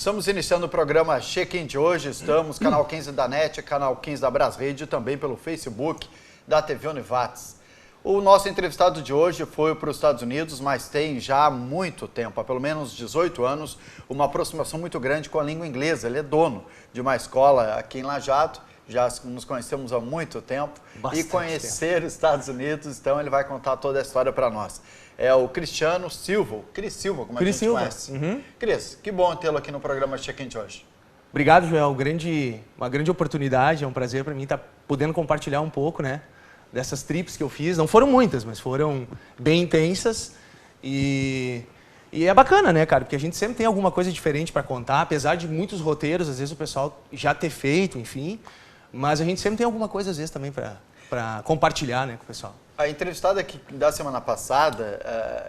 Estamos iniciando o programa Check-in de hoje. Estamos canal 15 da NET, canal 15 da Brasrede e também pelo Facebook da TV Univates. O nosso entrevistado de hoje foi para os Estados Unidos, mas tem já há muito tempo, há pelo menos 18 anos, uma aproximação muito grande com a língua inglesa. Ele é dono de uma escola aqui em Lajado, já nos conhecemos há muito tempo. Bastante e conhecer tempo. os Estados Unidos, então ele vai contar toda a história para nós. É o Cristiano Silva, Cris Silva, como Cris a gente Silva. conhece. Uhum. Cris, que bom tê-lo aqui no programa Check-in de hoje. Obrigado, Joel. Uma grande oportunidade, é um prazer para mim estar podendo compartilhar um pouco, né, dessas trips que eu fiz. Não foram muitas, mas foram bem intensas e é bacana, né, cara, porque a gente sempre tem alguma coisa diferente para contar, apesar de muitos roteiros, às vezes o pessoal já ter feito, enfim, mas a gente sempre tem alguma coisa, às vezes, também para compartilhar, né, com o pessoal. A entrevistada aqui da semana passada,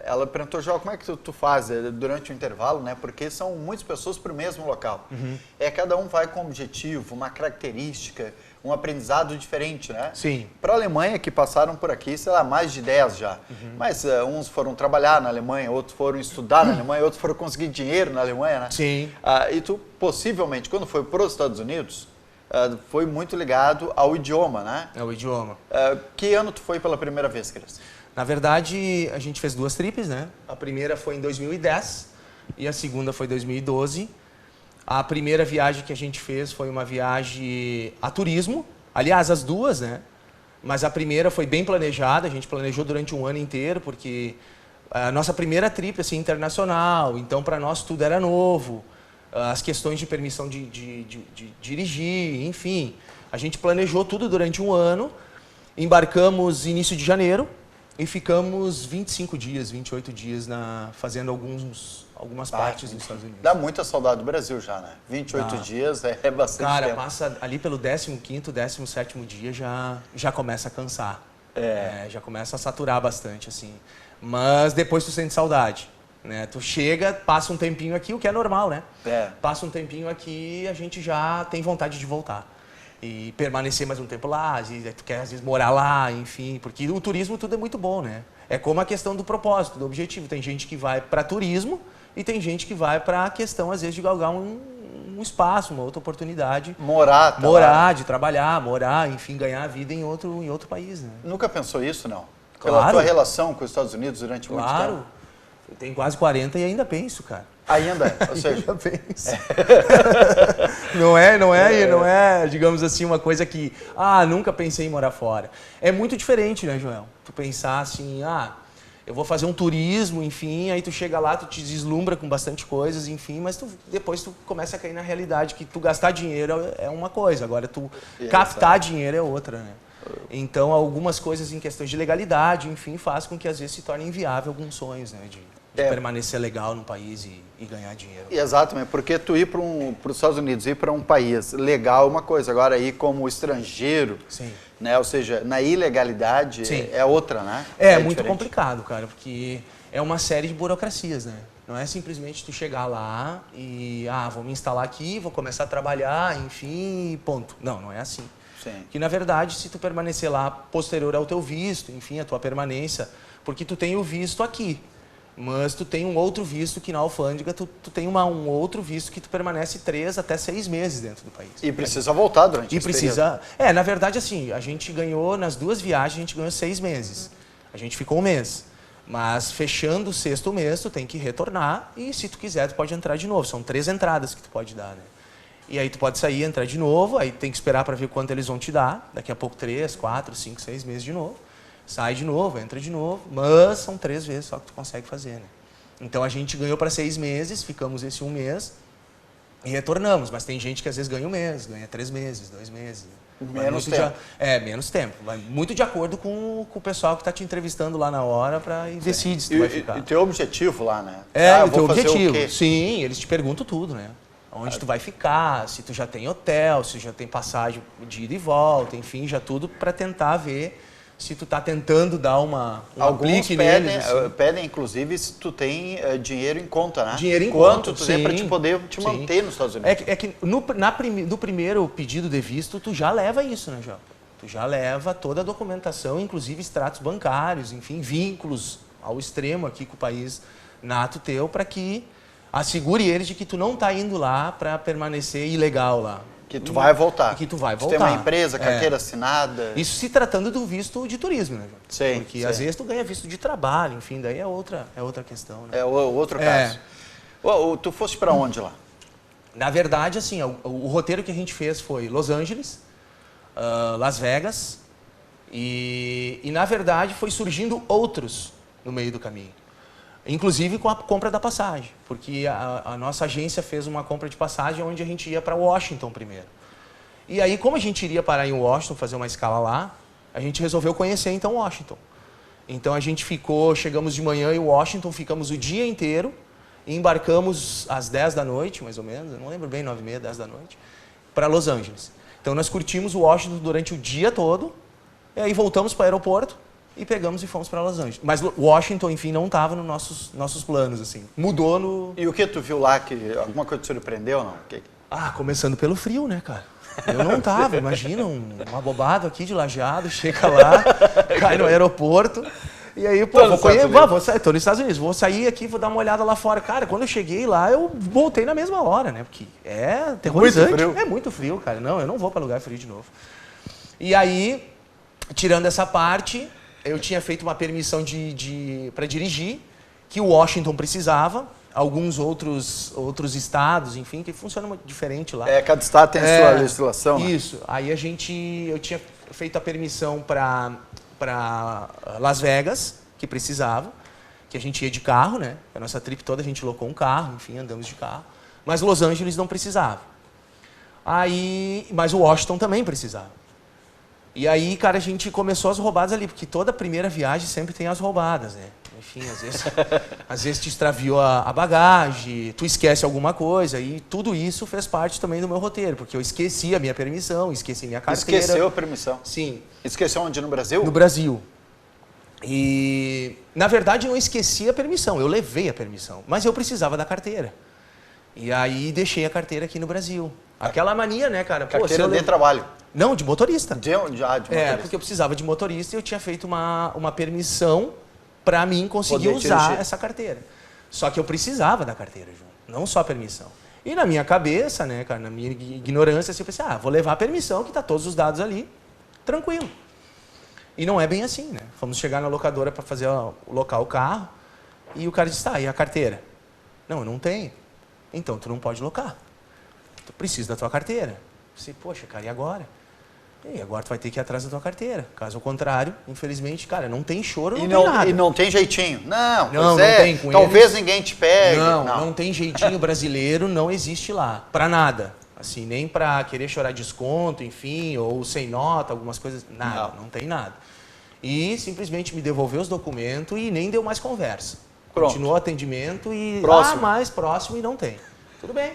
ela perguntou, João, como é que tu faz durante o intervalo, né? Porque são muitas pessoas para o mesmo local. Uhum. Cada um vai com um objetivo, uma característica, um aprendizado diferente, né? Sim. Para a Alemanha, que passaram por aqui, sei lá, mais de 10 já. Uhum. Mas uns foram trabalhar na Alemanha, outros foram estudar na Alemanha, outros foram conseguir dinheiro na Alemanha, né? Sim. E tu, possivelmente, quando foi para os Estados Unidos, foi muito ligado ao idioma, né? É o idioma. Que ano tu foi pela primeira vez, Cris? Na verdade, a gente fez duas trips, né? A primeira foi em 2010 e a segunda foi em 2012. A primeira viagem que a gente fez foi uma viagem a turismo. Aliás, as duas, né? Mas a primeira foi bem planejada, a gente planejou durante um ano inteiro, porque a nossa primeira trip, assim, internacional, então para nós tudo era novo. As questões de permissão de dirigir, enfim. A gente planejou tudo durante um ano, embarcamos início de janeiro e ficamos 25 dias, 28 dias fazendo algumas partes dos Estados Unidos. Dá muita saudade do Brasil já, né? 28 dias é bastante tempo. Cara, passa ali pelo 15º, 17º dia já começa a cansar. Já começa a saturar bastante, assim. Mas depois tu sente saudade. Né? Tu chega, passa um tempinho aqui, o que é normal, né? Passa um tempinho aqui, a gente já tem vontade de voltar. E permanecer mais um tempo lá, tu quer às vezes morar lá, enfim, porque o turismo tudo é muito bom, né? É como a questão do propósito, do objetivo. Tem gente que vai para turismo e tem gente que vai para a questão, às vezes, de galgar um espaço, uma outra oportunidade. Morar, de trabalhar, enfim, ganhar a vida em outro país, né? Nunca pensou isso, não? Claro. Pela tua relação com os Estados Unidos durante muito tempo? Claro. Eu tenho quase 40 e ainda penso, cara. Ainda? Ou seja... ainda penso. Não é, digamos assim, uma coisa que... nunca pensei em morar fora. É muito diferente, né, Joel? Tu pensar assim, eu vou fazer um turismo, enfim, aí tu chega lá, tu te deslumbra com bastante coisas, enfim, mas depois tu começa a cair na realidade que tu gastar dinheiro é uma coisa, agora tu captar dinheiro é outra, né? Então, algumas coisas em questões de legalidade, enfim, faz com que às vezes se torne inviável alguns sonhos, né, de permanecer legal no país e ganhar dinheiro. Exatamente, porque tu ir para os Estados Unidos, ir para um país legal é uma coisa, agora ir como estrangeiro, sim, né, ou seja, na ilegalidade é outra, né? É muito diferente. complicado, cara, porque é uma série de burocracias, né? Não é simplesmente tu chegar lá e, vou me instalar aqui, vou começar a trabalhar, enfim, ponto. Não é assim. Sim. Que, na verdade, se tu permanecer lá posterior ao teu visto, enfim, a tua permanência, porque tu tem o visto aqui, mas tu tem um outro visto que na alfândega, tu tem um outro visto que tu permanece 3 até 6 meses dentro do país. E precisa voltar durante esse período. Na verdade, assim, a gente ganhou, nas duas viagens, a gente ganhou 6 meses. A gente ficou um mês. Mas fechando o 6º mês, tu tem que retornar e, se tu quiser, tu pode entrar de novo. São 3 entradas que tu pode dar, né? E aí tu pode sair, entrar de novo, aí tem que esperar para ver quanto eles vão te dar. Daqui a pouco 3, 4, 5, 6 meses de novo. Sai de novo, entra de novo, mas são 3 vezes só que tu consegue fazer, né? Então a gente ganhou para 6 meses, ficamos esse um mês e retornamos. Mas tem gente que às vezes ganha um mês, ganha 3 meses, 2 meses. Menos tempo. Menos tempo. Vai muito de acordo com o pessoal que está te entrevistando lá na hora para decide se tu vai ficar. E teu objetivo lá, né? O teu objetivo. Sim, eles te perguntam tudo, né? Onde tu vai ficar, se tu já tem hotel, se já tem passagem de ida e volta, enfim, já tudo para tentar ver se tu tá tentando dar um aplique neles. Assim. Pedem, inclusive, se tu tem dinheiro em conta, né? Dinheiro em Quanto conta, tu tem para te poder te manter nos Estados Unidos. É que no primeiro pedido de visto, tu já leva isso, né, João? Tu já leva toda a documentação, inclusive extratos bancários, enfim, vínculos ao extremo aqui com o país nato teu, para que Assegure eles de que tu não tá indo lá para permanecer ilegal lá. Que tu vai voltar. Que tu vai Tu voltar. tem uma empresa, carteira assinada. Isso se tratando do visto de turismo, né? Sim. Porque às vezes tu ganha visto de trabalho, enfim, daí é outra questão, né? É o outro caso. Tu foste para onde lá? Na verdade, assim, o roteiro que a gente fez foi Los Angeles, Las Vegas e na verdade foi surgindo outros no meio do caminho. Inclusive com a compra da passagem, porque a nossa agência fez uma compra de passagem onde a gente ia para Washington primeiro. E aí, como a gente iria parar em Washington, fazer uma escala lá, a gente resolveu conhecer então Washington. Então a gente chegamos de manhã em Washington, ficamos o dia inteiro, e embarcamos às 10 da noite, mais ou menos, eu não lembro bem, 9h30, 10 da noite, para Los Angeles. Então nós curtimos Washington durante o dia todo, e aí voltamos para o aeroporto, e pegamos e fomos para Los Angeles. Mas Washington, enfim, não estava nos nossos planos, assim. Mudou no... E o que tu viu lá? Alguma coisa te surpreendeu ou não? Começando pelo frio, né, cara? Eu não tava, imagina, uma bobada aqui de Lajeado, chega lá, cai no aeroporto, e aí, pô, vou sair, tô nos Estados Unidos, vou sair aqui, vou dar uma olhada lá fora. Cara, quando eu cheguei lá, eu voltei na mesma hora, né? Porque é aterrorizante. Muito frio. É muito frio, cara. Não, eu não vou para lugar frio de novo. E aí, tirando essa parte... Eu tinha feito uma permissão para dirigir, que o Washington precisava, alguns outros estados, enfim, que funcionam diferente lá. Cada estado tem a sua legislação. Isso. Né? Aí eu tinha feito a permissão para Las Vegas, que precisava, que a gente ia de carro, né? A nossa trip toda a gente locou um carro, enfim, andamos de carro. Mas Los Angeles não precisava. Mas o Washington também precisava. E aí, cara, a gente começou as roubadas ali, porque toda primeira viagem sempre tem as roubadas, né? Enfim, às vezes te extraviou a bagagem, tu esquece alguma coisa, e tudo isso fez parte também do meu roteiro, porque eu esqueci a minha permissão, esqueci minha carteira. Esqueceu a permissão? Sim. Esqueceu onde? No Brasil? No Brasil. E, na verdade, eu não esqueci a permissão, eu levei a permissão, mas eu precisava da carteira. E aí, deixei a carteira aqui no Brasil. Aquela mania, né, cara? Carteira de trabalho. Não, de motorista. De motorista. Porque eu precisava de motorista e eu tinha feito uma permissão para mim conseguir usar essa carteira. Só que eu precisava da carteira, João, não só a permissão. E na minha cabeça, né, cara, na minha ignorância, assim, eu pensei, vou levar a permissão, que tá todos os dados ali, tranquilo. E não é bem assim, né? Fomos chegar na locadora para fazer locar o carro e o cara disse, e a carteira? Não, eu não tenho. Então, tu não pode locar. Tu precisa da tua carteira. Eu pensei, poxa, cara, e agora? E agora tu vai ter que ir atrás da tua carteira. Caso contrário, infelizmente, cara, não tem choro, não tem nada. E não tem jeitinho. Não tem com talvez eles. Ninguém te pegue. Não tem jeitinho brasileiro, não existe lá. Pra nada. Assim, nem pra querer chorar desconto, enfim, ou sem nota, algumas coisas. Nada, não tem nada. E simplesmente me devolveu os documentos e nem deu mais conversa. Pronto. Continuou o atendimento e mais próximo e não tem. Tudo bem.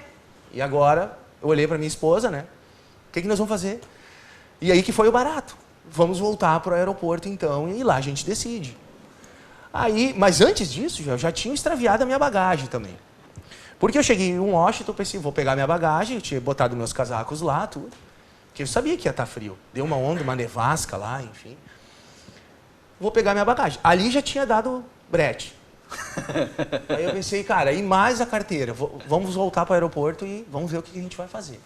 E agora, eu olhei pra minha esposa, né? O que nós vamos fazer? E aí que foi o barato. Vamos voltar para o aeroporto, então, e lá a gente decide. Mas antes disso, eu já tinha extraviado a minha bagagem também. Porque eu cheguei em Washington, pensei, vou pegar minha bagagem, eu tinha botado meus casacos lá, tudo. Porque eu sabia que ia estar frio. Deu uma onda, uma nevasca lá, enfim. Vou pegar minha bagagem. Ali já tinha dado brete. Aí eu pensei, cara, e mais a carteira. Vamos voltar para o aeroporto e vamos ver o que a gente vai fazer.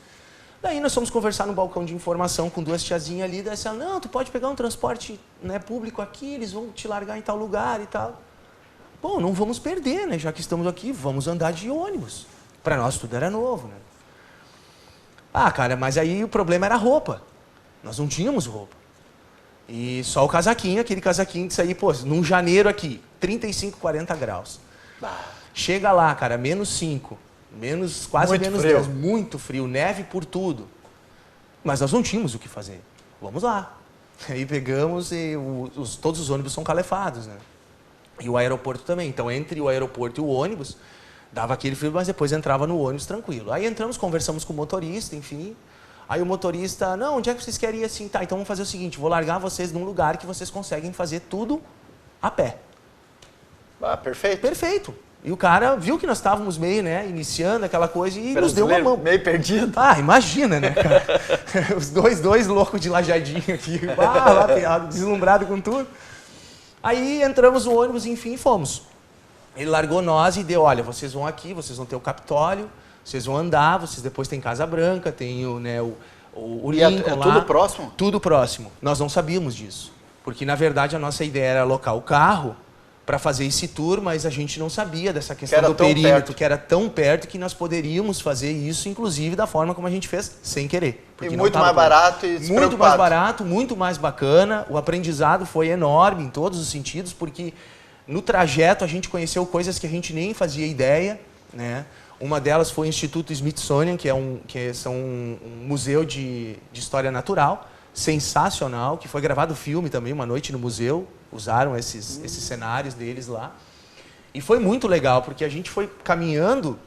Daí nós fomos conversar no balcão de informação com duas tiazinhas ali, daí ela disse, não, tu pode pegar um transporte, né, público aqui, eles vão te largar em tal lugar e tal. Bom, não vamos perder, né, já que estamos aqui, vamos andar de ônibus. Para nós tudo era novo, né. Cara, mas aí o problema era a roupa. Nós não tínhamos roupa. E só o casaquinho, aquele casaquinho de sair, num janeiro aqui, 35, 40 graus. Chega lá, cara, -5. Quase muito menos frio. 10, muito frio, neve por tudo. Mas nós não tínhamos o que fazer. Vamos lá. Aí pegamos e todos os ônibus são calefados, né? E o aeroporto também. Então, entre o aeroporto e o ônibus, dava aquele frio, mas depois entrava no ônibus tranquilo. Aí entramos, conversamos com o motorista, enfim. Aí o motorista, não, onde é que vocês querem ir assim? Tá, então vamos fazer o seguinte, vou largar vocês num lugar que vocês conseguem fazer tudo a pé. Perfeito. Perfeito. E o cara viu que nós estávamos meio, né, iniciando aquela coisa e nos deu uma mão. Meio perdido. Imagina, né, cara? Os dois loucos de lajadinho aqui, lá, deslumbrado com tudo. Aí entramos no ônibus, enfim, e fomos. Ele largou nós e deu, olha, vocês vão aqui, vocês vão ter o Capitólio, vocês vão andar, vocês depois tem Casa Branca, tem o Lincoln lá. Tudo próximo? Tudo próximo. Nós não sabíamos disso. Porque, na verdade, a nossa ideia era alocar o carro para fazer esse tour, mas a gente não sabia dessa questão do perímetro, que era tão perto que nós poderíamos fazer isso, inclusive, da forma como a gente fez, sem querer. E muito mais barato e despreocupado. Muito mais barato, muito mais bacana. O aprendizado foi enorme em todos os sentidos, porque no trajeto a gente conheceu coisas que a gente nem fazia ideia, né? Uma delas foi o Instituto Smithsonian, que é um museu de história natural, sensacional, que foi gravado filme também, Uma Noite no Museu, usaram esses cenários deles lá. E foi muito legal, porque a gente foi caminhando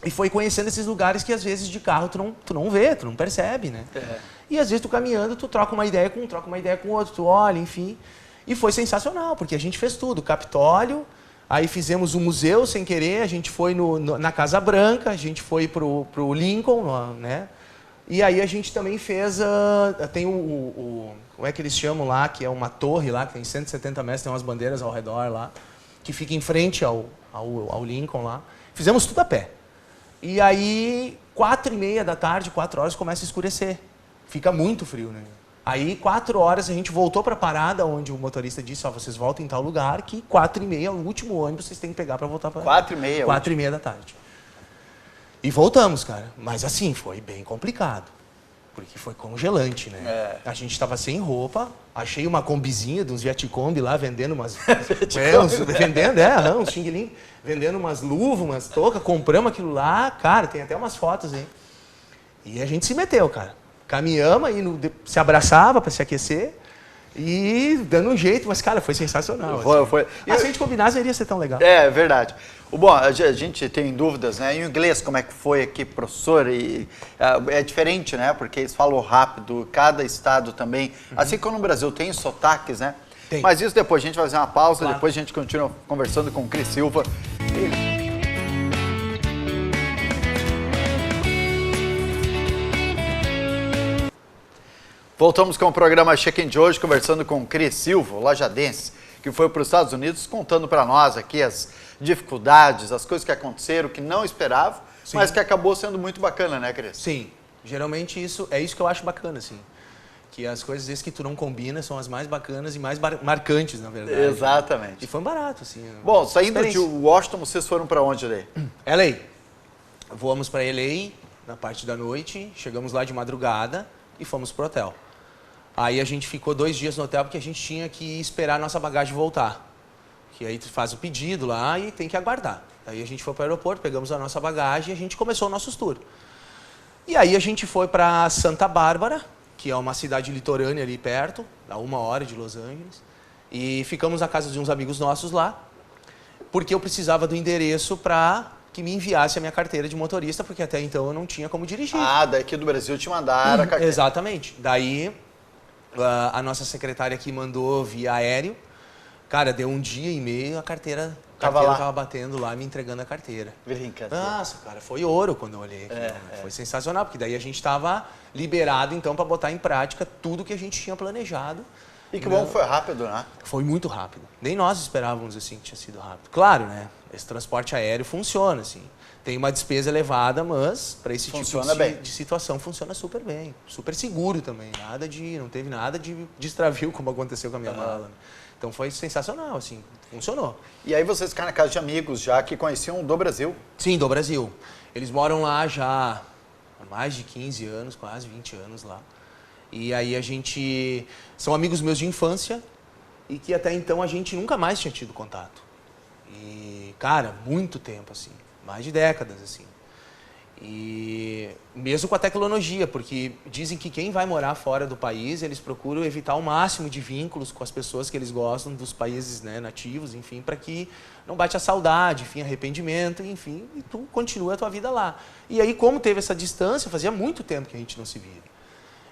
e foi conhecendo esses lugares que às vezes de carro tu não vê, tu não percebe, né? É. E às vezes tu caminhando, tu troca uma ideia com um, troca uma ideia com o outro, tu olha, enfim. E foi sensacional, porque a gente fez tudo, Capitólio, aí fizemos um museu sem querer, a gente foi na Casa Branca, a gente foi pro Lincoln, né? E aí a gente também fez, tem como é que eles chamam lá, que é uma torre lá, que tem 170 metros, tem umas bandeiras ao redor lá, que fica em frente ao Lincoln lá. Fizemos tudo a pé. E aí, 4h30 da tarde, 4 horas, começa a escurecer. Fica muito frio, né? Aí, 4 horas, a gente voltou para a parada, onde o motorista disse, ó, vocês voltam em tal lugar, que 4h30 é o último ônibus vocês têm que pegar para voltar para... 4h30? 4h30 da tarde. E voltamos, cara. Mas assim, foi bem complicado. Porque foi congelante, né? É. A gente estava sem roupa, achei uma combizinha de uns Vietcombi lá, vendendo umas... uns xing-ling, vendendo umas luvas, umas toucas, compramos aquilo lá. Cara, tem até umas fotos aí. E a gente se meteu, cara. Caminhamos e se abraçava para se aquecer e dando um jeito, mas, cara, foi sensacional. Foi. Se a gente combinasse, iria ser tão legal. É, verdade. Bom, a gente tem dúvidas, né? Em inglês, como é que foi aqui, professor? E, é diferente, né? Porque eles falam rápido, cada estado também. Assim como no Brasil tem sotaques, né? Tem. Mas isso depois, a gente vai fazer uma pausa, claro. Depois a gente continua conversando com o Cris Silva. Voltamos com o programa Check-in de hoje, conversando com o Cris Silva, lajadense, que foi para os Estados Unidos, contando para nós aqui as dificuldades, as coisas que aconteceram, que não esperava, sim, mas que acabou sendo muito bacana, né, Cris? Sim, geralmente é isso que eu acho bacana, assim. Que as coisas vezes que tu não combina são as mais bacanas e mais marcantes, na verdade. Exatamente. E foi barato, assim. Bom, saindo de Washington, vocês foram para onde daí? LA. Voamos para LA na parte da noite, chegamos lá de madrugada e fomos pro hotel. Aí a gente ficou 2 dias no hotel porque a gente tinha que esperar a nossa bagagem voltar. Que aí tu faz o pedido lá e tem que aguardar. Aí a gente foi para o aeroporto, pegamos a nossa bagagem e a gente começou o nosso tour. E aí a gente foi para Santa Bárbara, que é uma cidade litorânea ali perto, a 1 hora de Los Angeles. E ficamos na casa de uns amigos nossos lá, porque eu precisava do endereço para que me enviasse a minha carteira de motorista, porque até então eu não tinha como dirigir. Ah, daqui do Brasil te mandaram a carteira. Exatamente. Daí a nossa secretária aqui mandou via aéreo. Cara, deu 1 dia e meio, a carteira tava batendo lá, me entregando a carteira. Brincadeira. Nossa, cara, foi ouro quando eu olhei aqui. Foi sensacional, porque daí a gente estava liberado, então, para botar em prática tudo que a gente tinha planejado. E que bom que foi rápido, né? Foi muito rápido. Nem nós esperávamos, assim, que tinha sido rápido. Claro, né? Esse transporte aéreo funciona, assim. Tem uma despesa elevada, mas para esse tipo de situação funciona super bem. Super seguro também. Não teve nada de extravio como aconteceu com a minha mala. Então foi sensacional, assim, funcionou. E aí vocês ficaram na casa de amigos já que conheciam do Brasil? Sim, do Brasil. Eles moram lá já há mais de 15 anos, quase 20 anos lá. E aí são amigos meus de infância e que até então a gente nunca mais tinha tido contato. E, cara, muito tempo, assim, mais de décadas, assim. E mesmo com a tecnologia, porque dizem que quem vai morar fora do país, eles procuram evitar o máximo de vínculos com as pessoas que eles gostam dos países, né, nativos, enfim, para que não bate a saudade, enfim, arrependimento, enfim, e tu continua a tua vida lá. E aí, como teve essa distância, fazia muito tempo que a gente não se via.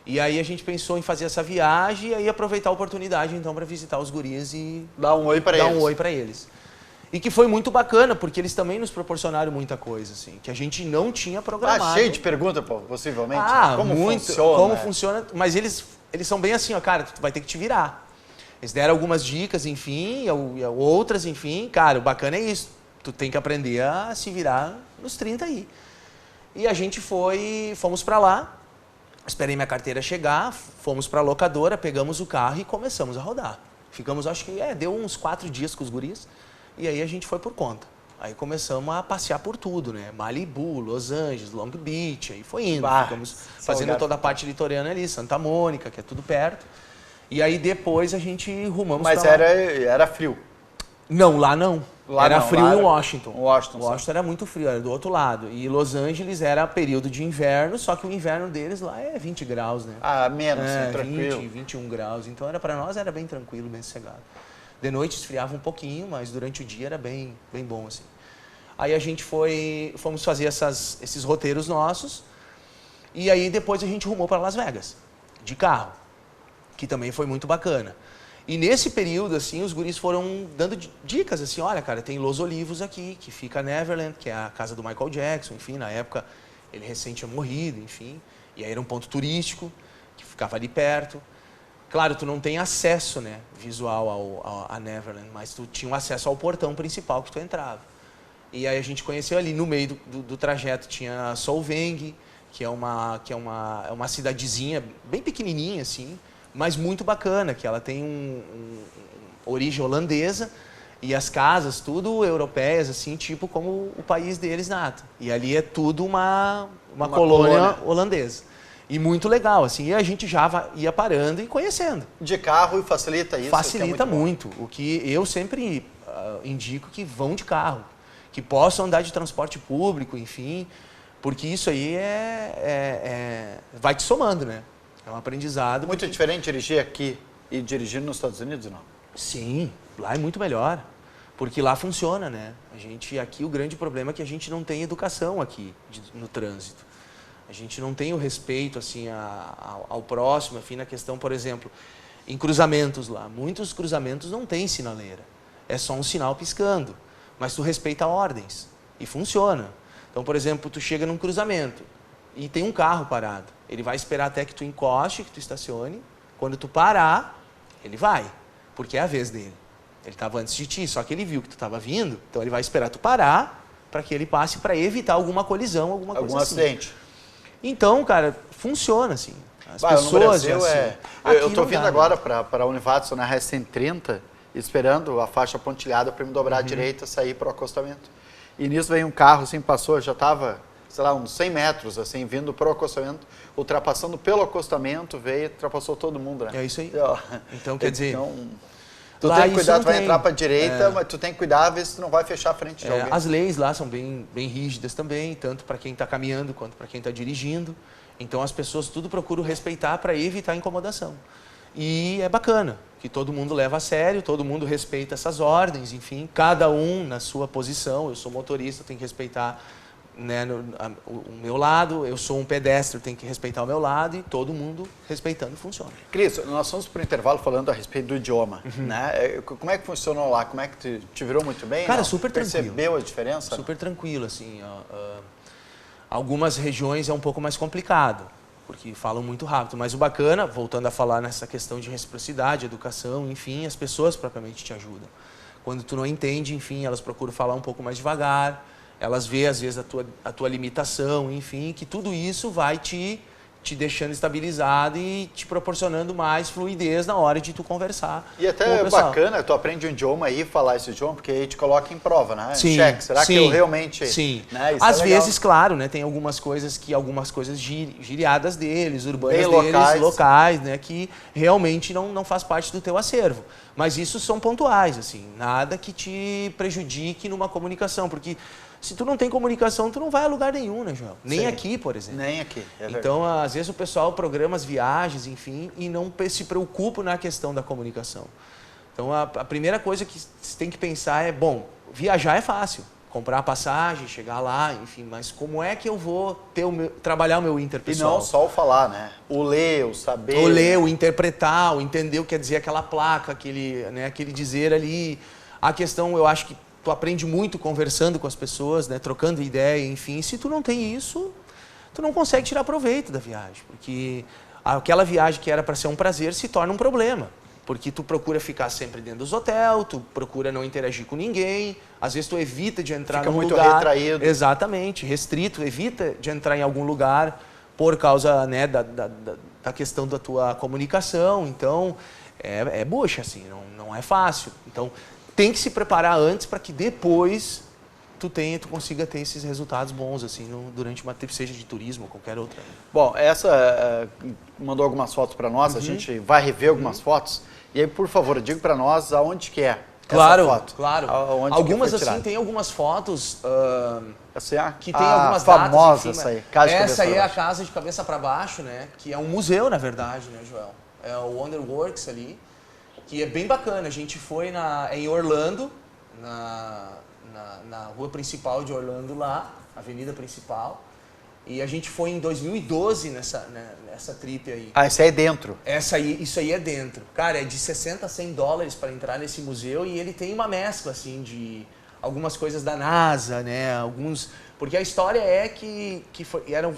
E aí a gente pensou em fazer essa viagem e aí aproveitar a oportunidade, então, para visitar os guris e dar um oi para eles. E que foi muito bacana, porque eles também nos proporcionaram muita coisa, assim, que a gente não tinha programado. Cheio de perguntas, possivelmente. Como funciona? Como funciona, mas eles são bem assim, ó, cara, tu vai ter que te virar. Eles deram algumas dicas, enfim, outras, enfim, cara, o bacana é isso. tu tem que aprender a se virar nos 30 aí. E a gente fomos para lá, esperei minha carteira chegar, fomos para a locadora, pegamos o carro e começamos a rodar. Ficamos, acho que, deu uns 4 dias com os guris, e aí a gente foi por conta. Aí começamos a passear por tudo, né? Malibu, Los Angeles, Long Beach, aí foi indo. Ficamos fazendo toda a parte litorânea ali, Santa Mônica, que é tudo perto. E aí depois a gente rumamos pra lá. Mas era frio? Não, lá não. Era frio em Washington. Washington era muito frio, era do outro lado. E Los Angeles era período de inverno, só que o inverno deles lá é 20 graus, né? Menos, tranquilo. 20, 21 graus. Então para nós era bem tranquilo, bem sossegado. De noite esfriava um pouquinho, mas durante o dia era bem bom, assim. Aí a gente fomos fazer esses roteiros nossos, e aí depois a gente rumou para Las Vegas, de carro, que também foi muito bacana. E nesse período, assim, os guris foram dando dicas, assim, olha, cara, tem Los Olivos aqui, que fica Neverland, que é a casa do Michael Jackson, enfim, na época ele recém tinha morrido, enfim, e aí era um ponto turístico, que ficava ali perto. Claro, tu não tem acesso, né, visual a Neverland, mas tu tinha um acesso ao portão principal que tu entrava. E aí a gente conheceu ali, no meio do trajeto, tinha Solvang, que é uma cidadezinha bem pequenininha, assim, mas muito bacana, que ela tem origem holandesa e as casas tudo europeias, assim, tipo como o país deles nato. E ali é tudo uma colônia holandesa. E muito legal, assim, e a gente já ia parando e conhecendo. De carro e facilita isso? Facilita muito. O que eu sempre indico que vão de carro, que possam andar de transporte público, enfim, porque isso aí vai te somando, né? É um aprendizado. Muito diferente dirigir aqui e dirigir nos Estados Unidos, não? Sim, lá é muito melhor, porque lá funciona, né? Aqui o grande problema é que a gente não tem educação aqui no trânsito. A gente não tem o respeito assim ao próximo, enfim, na questão, por exemplo, em cruzamentos lá. Muitos cruzamentos não tem sinaleira, é só um sinal piscando, mas tu respeita ordens e funciona. Então, por exemplo, tu chega num cruzamento e tem um carro parado. Ele vai esperar até que tu encoste, que tu estacione. Quando tu parar, ele vai, porque é a vez dele. Ele estava antes de ti, só que ele viu que tu estava vindo, então ele vai esperar tu parar para que ele passe, para evitar alguma colisão, alguma coisa assim. Algum acidente. Então, cara, funciona assim. As pessoas... No Brasil, assim, eu estou vindo agora para a Univatson na RS-130, esperando a faixa pontilhada para me dobrar à direita e sair para o acostamento. E nisso veio um carro, assim, passou, já estava, sei lá, uns 100 metros, assim, vindo para o acostamento, ultrapassando pelo acostamento, veio, ultrapassou todo mundo, né? É isso aí. Então, quer dizer... Tu tem que cuidar, tu vai entrar para a direita, mas tu tem que cuidar, ver se tu não vai fechar a frente de alguém. As leis lá são bem rígidas também, tanto para quem está caminhando quanto para quem está dirigindo. Então, as pessoas tudo procuram respeitar para evitar incomodação. E é bacana, que todo mundo leva a sério, todo mundo respeita essas ordens, enfim, cada um na sua posição. Eu sou motorista, tenho que respeitar, né, o meu lado, eu sou um pedestre, tenho que respeitar o meu lado, e todo mundo respeitando funciona. Cris, nós fomos para o intervalo falando a respeito do idioma, né? Como é que funcionou lá? Como é que te virou muito bem? Cara, super tranquilo. Percebeu a diferença? Super tranquilo, assim. Algumas regiões é um pouco mais complicado, porque falam muito rápido, mas o bacana, voltando a falar nessa questão de reciprocidade, educação, enfim, as pessoas propriamente te ajudam. Quando tu não entende, enfim, elas procuram falar um pouco mais devagar, elas veem, às vezes, a tua limitação, enfim, que tudo isso vai te deixando estabilizado e te proporcionando mais fluidez na hora de tu conversar. E até é bacana, tu aprende um idioma aí, falar esse idioma, porque aí te coloca em prova, né? Sim, cheque. Será que eu realmente... Sim. Né? Às vezes, claro, né? Tem algumas coisas giriadas deles, urbanas deles, locais, né? Que realmente não faz parte do teu acervo. Mas isso são pontuais, assim. Nada que te prejudique numa comunicação, porque... Se tu não tem comunicação, tu não vai a lugar nenhum, né, Joel? Nem aqui, por exemplo. Nem aqui, é verdade. Então, às vezes o pessoal programa as viagens, enfim, e não se preocupa na questão da comunicação. Então, a primeira coisa que você tem que pensar é, bom, viajar é fácil. Comprar a passagem, chegar lá, enfim, mas como é que eu vou trabalhar o meu interpessoal? E não só o falar, né? O ler, o saber. O ler, o interpretar, o entender o que quer dizer aquela placa, aquele dizer ali. A questão, eu acho que tu aprende muito conversando com as pessoas, né, trocando ideia, enfim. Se tu não tem isso, tu não consegue tirar proveito da viagem, porque aquela viagem que era para ser um prazer se torna um problema. Porque tu procura ficar sempre dentro dos hotéis, tu procura não interagir com ninguém, às vezes tu evita de entrar num lugar... Fica muito retraído. Exatamente, restrito, evita de entrar em algum lugar por causa, né, da questão da tua comunicação. Então, é bucha, assim, não é fácil. Então, tem que se preparar antes para que depois tu consiga ter esses resultados bons, assim, durante uma trip, seja de turismo ou qualquer outra. Bom, essa mandou algumas fotos para nós, a gente vai rever algumas fotos. E aí, por favor, diga para nós aonde que é claro, essa foto. Claro, algumas assim, tem algumas fotos que tem algumas famosa datas, enfim, essa aí, casa de essa aí é a baixo. Casa de Cabeça para Baixo, né? Que é um museu, na verdade, né, Joel? É o Wonderworks ali, que é bem bacana. A gente foi em Orlando, na rua principal de Orlando lá, avenida principal. E a gente foi em 2012 nessa trip aí. Ah, essa aí é dentro? Isso aí é dentro. Cara, é de 60 a 100 dólares para entrar nesse museu e ele tem uma mescla, assim, de algumas coisas da NASA, né? Porque a história é que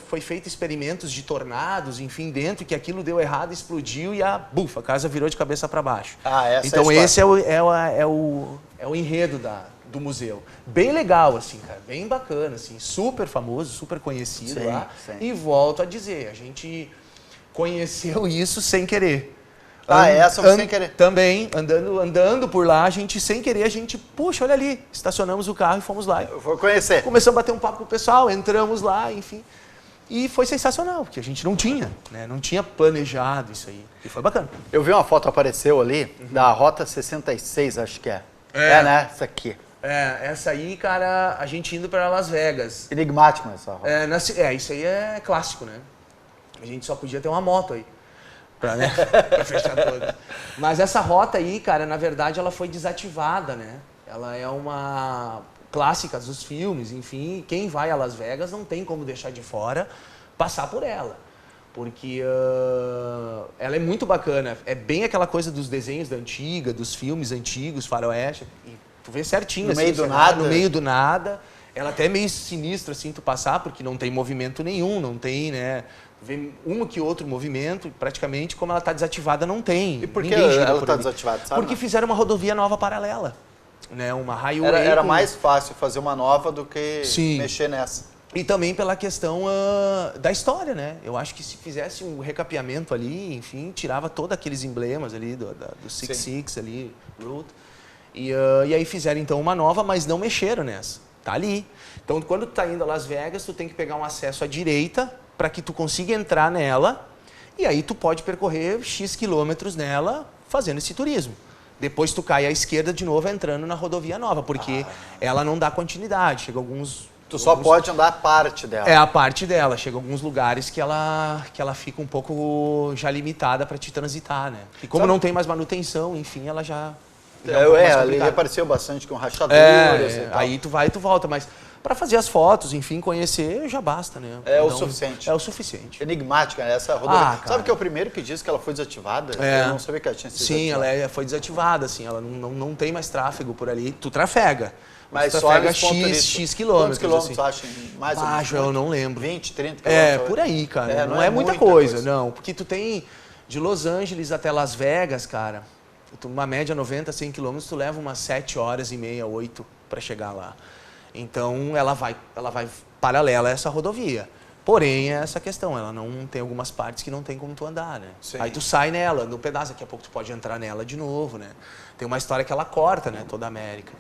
foi feito experimentos de tornados, enfim, dentro, que aquilo deu errado, explodiu e a casa virou de cabeça para baixo. Ah, essa então é a esse é o enredo do museu. Bem legal, assim, cara, bem bacana, assim, super famoso, super conhecido lá. Sim. E volto a dizer, a gente conheceu isso sem querer. Essa foi sem querer? Também, andando por lá, sem querer, puxa, olha ali, estacionamos o carro e fomos lá. Eu vou conhecer. Começamos a bater um papo com o pessoal, entramos lá, enfim. E foi sensacional, porque a gente não tinha, né? Não tinha planejado isso aí. E foi bacana. Eu vi uma foto, apareceu ali, da Rota 66, acho que é. Né? Essa aqui. Essa aí, cara, a gente indo para Las Vegas. Enigmático essa rota. Isso aí é clássico, né? A gente só podia ter uma moto aí. Pra fechar toda. Mas essa rota aí, cara, na verdade, ela foi desativada, né? Ela é uma clássica dos filmes, enfim. Quem vai a Las Vegas não tem como deixar de fora passar por ela. Porque ela é muito bacana. É bem aquela coisa dos desenhos da antiga, dos filmes antigos, faroeste. E tu vê certinho. No meio do nada. No meio do nada. Ela até é meio sinistra, assim, tu passar, porque não tem movimento nenhum, não tem, né... Vê um que outro movimento, praticamente, como ela está desativada, não tem. E por que ela está desativada, sabe? Porque fizeram uma rodovia nova paralela. Né? Uma highway. Era mais fácil fazer uma nova do que mexer nessa. E também pela questão da história, né? Eu acho que se fizesse um recapeamento ali, enfim, tirava todos aqueles emblemas ali do 66 ali, Route. E aí fizeram então uma nova, mas não mexeram nessa. Tá ali. Então, quando tu tá indo a Las Vegas, tu tem que pegar um acesso à direita para que tu consiga entrar nela e aí tu pode percorrer X quilômetros nela fazendo esse turismo. Depois tu cai à esquerda de novo entrando na rodovia nova, porque ela não dá continuidade. Chega alguns... Tu só pode andar a parte dela. É a parte dela. Chega alguns lugares que ela fica um pouco já limitada para te transitar, né? E como não tem mais manutenção, enfim, ela já... Ali apareceu bastante com rachaduras e tal. Aí tu vai e tu volta, mas para fazer as fotos, enfim, conhecer, já basta, né? O suficiente. É o suficiente. Enigmática, né? Essa rodovia. Sabe que é o primeiro que diz que ela foi desativada? Eu não sabia que ela tinha sido desativada. Sim, ela foi desativada, assim, ela não tem mais tráfego por ali. Tu trafega. Mas tu só trafega X quilômetros. Quantos quilômetros acham? Mais ou menos? Eu não lembro. 20, 30 quilômetros? Por aí, cara. Não é muita coisa, não. Porque tu tem de Los Angeles até Las Vegas, cara, uma média 90, 100 quilômetros, tu leva umas 7 horas e meia, 8 para chegar lá. Então, ela vai paralela a essa rodovia. Porém, é essa questão, ela não tem algumas partes que não tem como tu andar, né? Sim. Aí tu sai nela, anda um pedaço, daqui a pouco tu pode entrar nela de novo, né? Tem uma história que ela corta, né? Toda a América.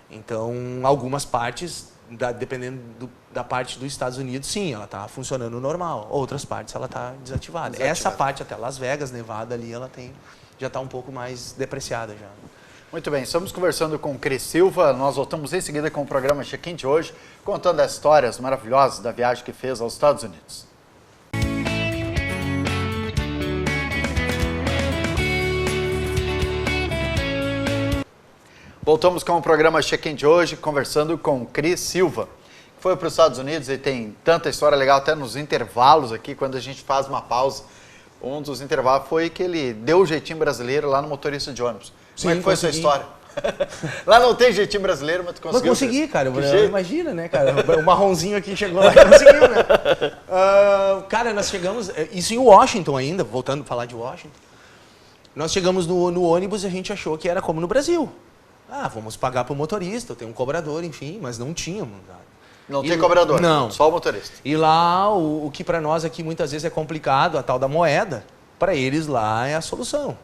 Então, algumas partes, dependendo da parte dos Estados Unidos, sim, ela está funcionando normal. Outras partes, ela está desativada. Essa parte até Las Vegas, Nevada ali, ela já está um pouco mais depreciada já. Muito bem, estamos conversando com o Cris Silva, nós voltamos em seguida com o programa Check-in de hoje, contando as histórias maravilhosas da viagem que fez aos Estados Unidos. Voltamos com o programa Check-in de hoje, conversando com o Cris Silva, que foi para os Estados Unidos e tem tanta história legal, até nos intervalos aqui, quando a gente faz uma pausa. Um dos intervalos foi que ele deu o jeitinho brasileiro lá no motorista de ônibus. Sim, como é que foi a sua história? Lá não tem jeitinho brasileiro, mas tu conseguiu. Mas consegui, cara. Imagina, né, cara? O marronzinho aqui chegou lá e conseguiu, né? Cara, nós chegamos... Isso em Washington ainda, voltando a falar de Washington. Nós chegamos no ônibus e a gente achou que era como no Brasil. Ah, vamos pagar para o motorista, tem um cobrador, enfim, mas não tínhamos. Não tem cobrador, não. Só o motorista. E lá, o que para nós aqui muitas vezes é complicado, a tal da moeda, para eles lá é a solução.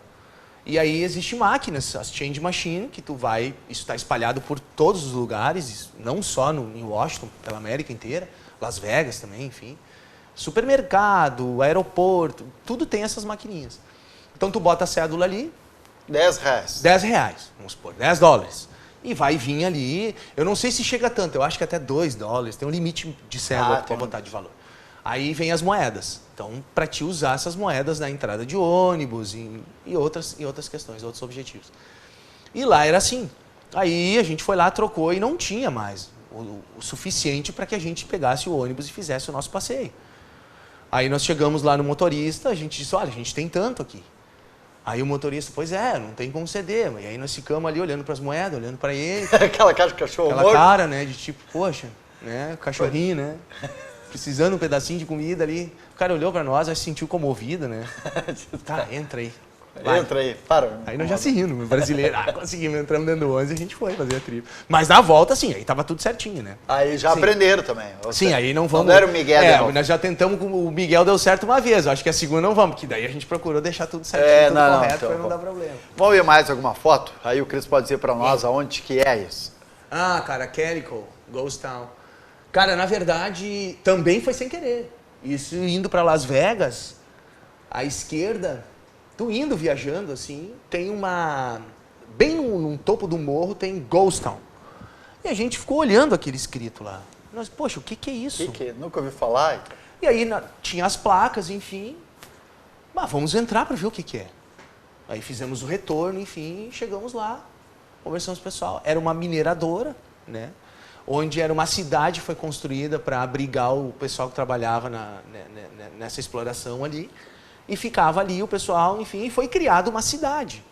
E aí existem máquinas, as change machine, que tu vai, isso está espalhado por todos os lugares, não só em Washington, pela América inteira, Las Vegas também, enfim. Supermercado, aeroporto, tudo tem essas maquininhas. Então tu bota a cédula ali. R$10. R$10, vamos supor, $10. E vai vir ali, eu não sei se chega tanto, eu acho que até $2, tem um limite de cédula para botar de valor. Aí vem as moedas. Então, para te usar essas moedas na entrada de ônibus e outras questões, outros objetivos. E lá era assim. Aí a gente foi lá, trocou e não tinha mais o suficiente para que a gente pegasse o ônibus e fizesse o nosso passeio. Aí nós chegamos lá no motorista, a gente disse, olha, a gente tem tanto aqui. Aí o motorista, pois é, não tem como ceder. E aí nós ficamos ali olhando para as moedas, olhando para ele. Aquela cara de cachorro Aquela morto. cara, né, de tipo, poxa, né, cachorrinho, né? Precisando um pedacinho de comida ali. O cara olhou pra nós, aí se sentiu comovido, né? Tá, entra aí. Vai. Entra aí, para. Aí nós já se rindo, brasileiro. Conseguimos, entramos dentro do ônibus e a gente foi fazer a trip. Mas na volta, sim, aí tava tudo certinho, né? Aí já aprenderam também. Sim, aí não vamos... Não deram o Miguel. Nós já tentamos, o Miguel deu certo uma vez, eu acho que a segunda não vamos, porque daí a gente procurou deixar tudo certinho, tudo correto, então, pra não dar problema. Vamos ver mais alguma foto? Aí o Cris pode dizer pra nós aonde que é isso. Ah, cara, Calico, Ghost Town. Cara, na verdade, também foi sem querer. Isso indo para Las Vegas, à esquerda, tu indo viajando assim, tem uma... Bem no topo do morro tem Ghost Town. E a gente ficou olhando aquele escrito lá. Nós, poxa, o que é isso? Nunca ouvi falar. E aí tinha as placas, enfim. Mas vamos entrar para ver o que é. Aí fizemos o retorno, enfim, chegamos lá, conversamos com o pessoal. Era uma mineradora, né? Onde era uma cidade, foi construída para abrigar o pessoal que trabalhava nessa exploração ali. E ficava ali o pessoal, enfim, e foi criada uma cidade.